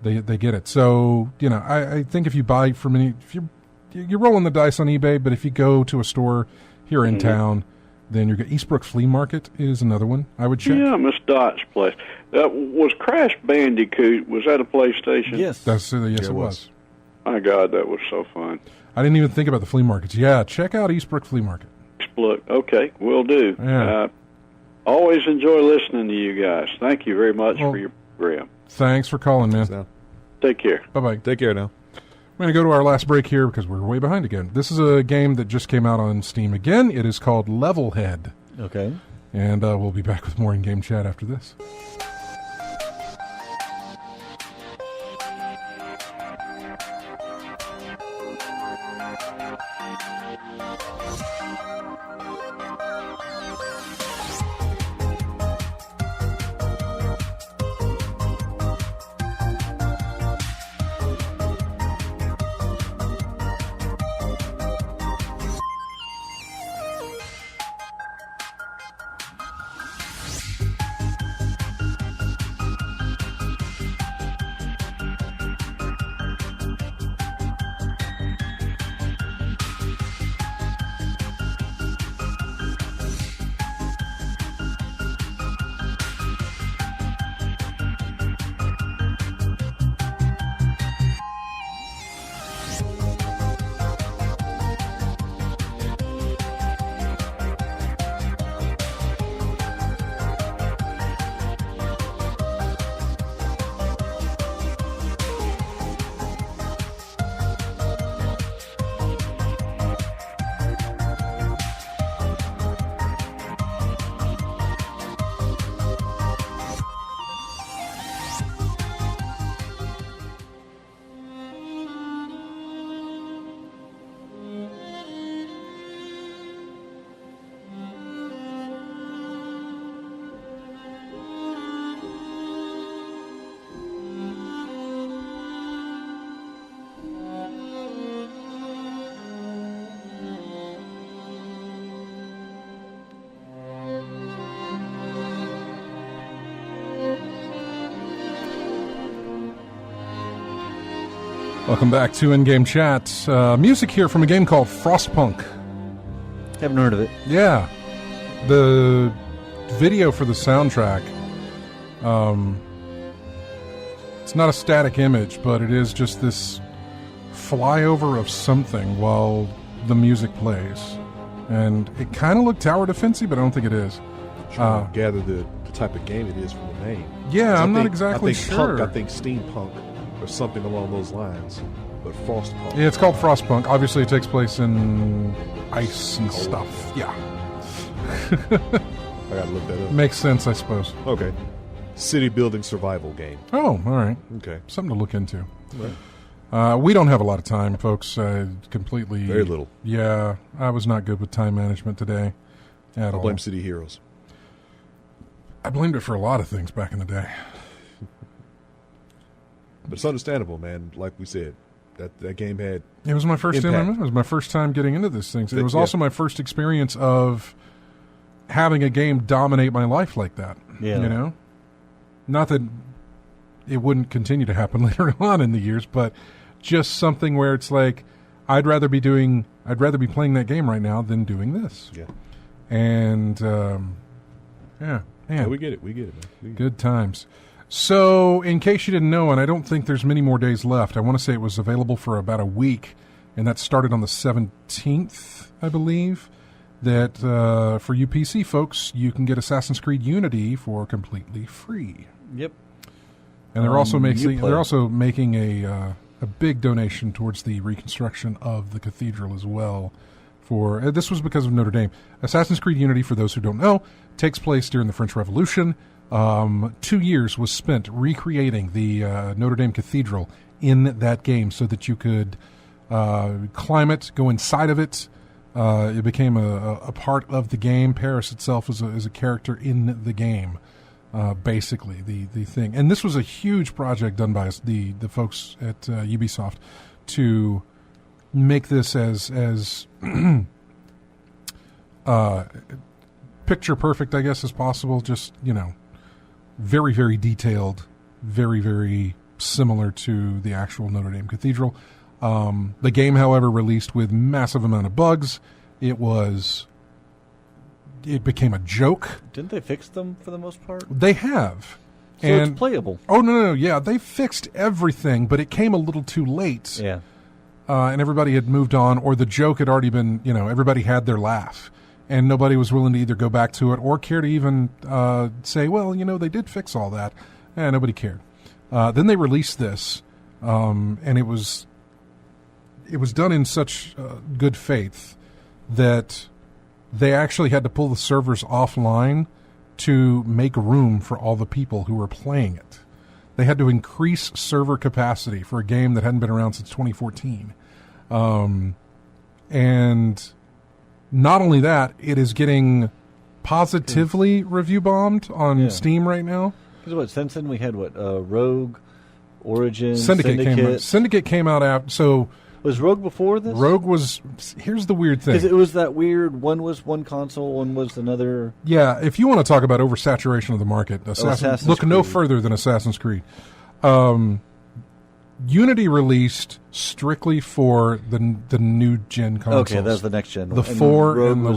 they get it. So I think if you buy from if you're rolling the dice on eBay, but if you go to a store here in town, then you're good. Eastbrook Flea Market is another one I would check. Yeah, Miss Dot's place. Was Crash Bandicoot, was that a PlayStation? Yes. Yes, it was. My God, that was so fun. I didn't even think about the flea markets. Yeah, check out Eastbrook Flea Market. Look, okay, will do. Yeah. Always enjoy listening to you guys. Thank you very much for your program. Thanks for calling, man. Take care. Bye-bye. Take care now. We're going to go to our last break here because we're way behind again. This is a game that just came out on Steam again. It is called Levelhead. Okay. And we'll be back with more in-game chat after this. Welcome back to In-Game Chat. Music here from a game called Frostpunk. Haven't heard of it. Yeah. The video for the soundtrack, it's not a static image, but it is just this flyover of something while the music plays. And it kind of looked tower defensive, but I don't think it is. Trying to gather the type of game it is from the name. Yeah, I'm not exactly sure. I think steampunk or something along those lines, but Frostpunk. Yeah, it's called Frostpunk. Obviously, it takes place in ice and stuff. Yeah. I gotta look that up. Makes sense, I suppose. Okay. City building survival game. Oh, all right. Okay. Something to look into. Right. We don't have a lot of time, folks. Completely. Very little. Yeah, I was not good with time management today at all. I blame City Heroes. I blamed it for a lot of things back in the day. But it's understandable, man. Like we said, That game had. It was my first impact. MMO. It was my first time getting into this thing. It was Yeah. also my first experience of having a game dominate my life like that. Yeah. You know? Not that it wouldn't continue to happen later on in the years, but just something where it's like, I'd rather be playing that game right now than doing this. Yeah. And, yeah. Yeah, we get it. We get it, man. We get it. Good times. So, in case you didn't know, and I don't think there's many more days left, I want to say it was available for about a week, and that started on the 17th, I believe, that for you PC folks, you can get Assassin's Creed Unity for completely free. Yep. And they're also making Uplay. a big donation towards the reconstruction of the cathedral as well. For this was because of Notre Dame. Assassin's Creed Unity, for those who don't know, takes place during the French Revolution. 2 years was spent recreating the Notre Dame Cathedral in that game so that you could climb it, go inside of it. It became a part of the game. Paris itself is a character in the game, basically, the thing. And this was a huge project done by the folks at Ubisoft to make this as picture perfect, I guess, as possible. Just, very, very detailed, very, very similar to the actual Notre Dame Cathedral. The game, however, released with massive amount of bugs. It became a joke. Didn't they fix them for the most part? They have. So it's playable. Oh, no. Yeah, they fixed everything, but it came a little too late. Yeah. And everybody had moved on, or the joke had already been, everybody had their laugh. And nobody was willing to either go back to it or care to even say, well, they did fix all that. Nobody cared. Then they released this, and it was done in such good faith that they actually had to pull the servers offline to make room for all the people who were playing it. They had to increase server capacity for a game that hadn't been around since 2014. And not only that, it is getting positively review bombed on Steam right now. Because since then we had Rogue, Origin, Syndicate came out after. So was Rogue before this? Rogue was. Here's the weird thing. Because it was that weird. One was one console, one was another. Yeah, if you want to talk about oversaturation of the market, look no further than Assassin's Creed. Unity released strictly for the new gen consoles. Okay, that's the next gen. The 4 and the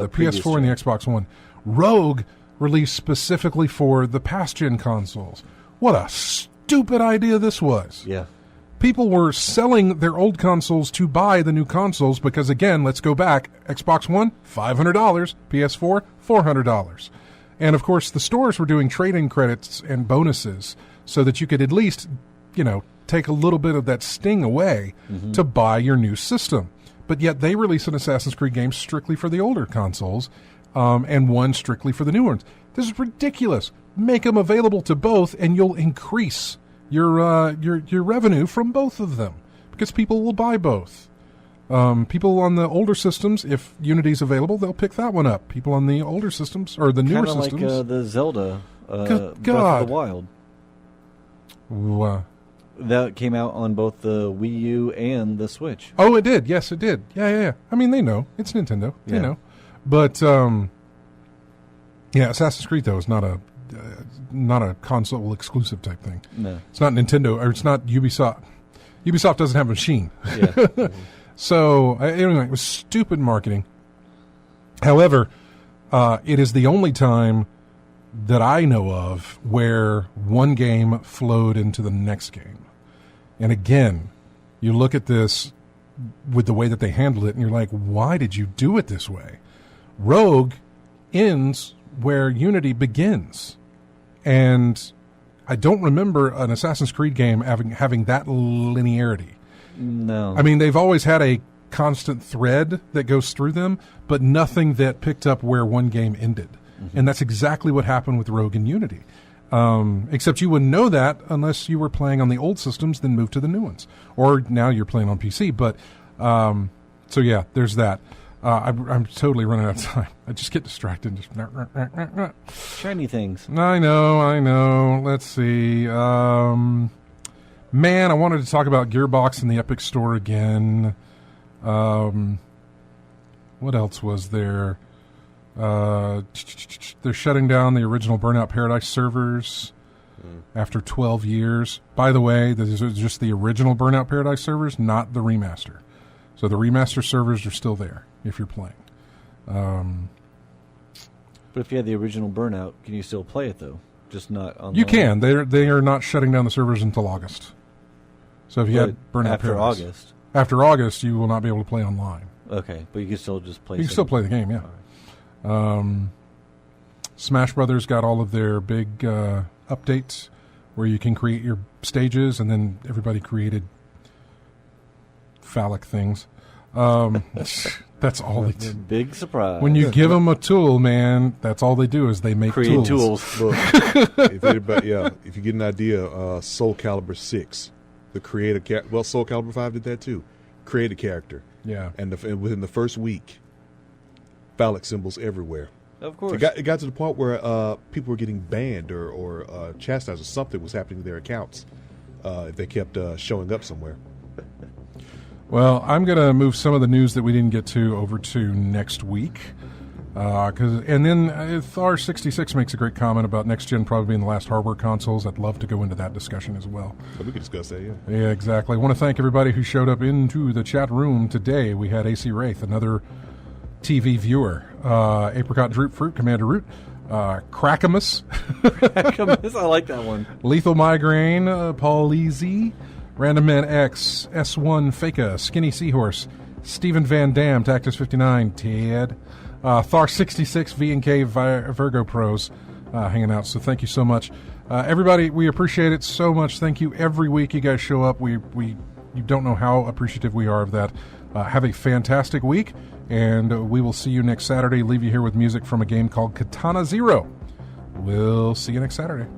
PS4 and the Xbox One. Rogue released specifically for the past gen consoles. What a stupid idea this was. Yeah. People were selling their old consoles to buy the new consoles because, again, let's go back. Xbox One, $500. PS4, $400. And, of course, the stores were doing trade-in credits and bonuses so that you could at least, take a little bit of that sting away to buy your new system. But yet they release an Assassin's Creed game strictly for the older consoles and one strictly for the new ones. This is ridiculous. Make them available to both and you'll increase your revenue from both of them because people will buy both. People on the older systems, if Unity's available, they'll pick that one up. People on the older systems or the newer systems. Kind of like the Zelda Good Breath God. of the Wild. Wow. That came out on both the Wii U and the Switch. Oh, it did. Yes, it did. Yeah. I mean, they know. It's Nintendo. They know. But, Assassin's Creed, though, is not a console exclusive type thing. No. It's not Nintendo, or it's not Ubisoft. Ubisoft doesn't have a machine. Yeah. So, anyway, it was stupid marketing. However, it is the only time that I know of where one game flowed into the next game. And again, you look at this with the way that they handled it, and you're like, why did you do it this way? Rogue ends where Unity begins. And I don't remember an Assassin's Creed game having that linearity. No. I mean, they've always had a constant thread that goes through them, but nothing that picked up where one game ended. And that's exactly what happened with Rogue and Unity. Except you wouldn't know that unless you were playing on the old systems, then moved to the new ones. Or now you're playing on PC. But, so yeah, there's that. I'm totally running out of time. I just get distracted. Shiny things. I know. Let's see. Man, I wanted to talk about Gearbox and the Epic Store again. What else was there? They're shutting down the original Burnout Paradise servers after 12 years. By the way, this is just the original Burnout Paradise servers, not the remaster. So the remaster servers are still there if you're playing. But if you had the original Burnout, can you still play it, though? Just not online? You can. They are not shutting down the servers until August. So if you had Burnout after Paradise. After August, you will not be able to play online. Okay, but you can still just play. You can still play the game, yeah. Smash Brothers got all of their big updates where you can create your stages, and then everybody created phallic things. That's all they do. Big surprise. When you give them a tool, man, that's all they do is they make create tools. Look, if you get an idea, Soul Calibur 6, the creator, Soul Calibur 5 did that too. Create a character. Yeah. And within the first week, phallic symbols everywhere. Of course. It got to the point where people were getting banned or chastised, or something was happening to their accounts if they kept showing up somewhere. Well, I'm going to move some of the news that we didn't get to over to next week. And then Thar 66 makes a great comment about next gen probably being the last hardware consoles. I'd love to go into that discussion as well. But we could discuss that, yeah. Yeah, exactly. I want to thank everybody who showed up into the chat room today. We had AC Wraith, another TV viewer, Apricot Droop Fruit, Commander Root, Crackamus, I like that one. Lethal Migraine, Paul Easy, Random Man X, S1 Faka, Skinny Seahorse, Stephen Van Dam, Tactus 59, Ted, Thar 66, V&K Virgo Pros hanging out. So thank you so much. Everybody, we appreciate it so much. Thank you every week you guys show up. You don't know how appreciative we are of that. Have a fantastic week, and we will see you next Saturday. Leave you here with music from a game called Katana Zero. We'll see you next Saturday.